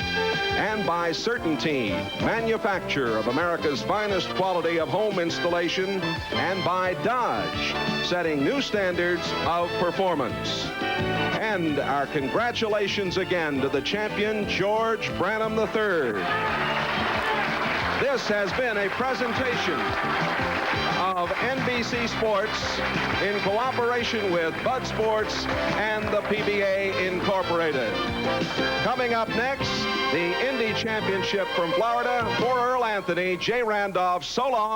And by Certainty, manufacturer of America's finest quality of home installation. And by Dodge, setting new standards of performance. And our congratulations again to the champion, George Branham III. This has been a presentation of NBC Sports in cooperation with Bud Sports and the PBA Incorporated. Coming up next, the Indy Championship from Florida. For Earl Anthony, Jay Randolph, so long.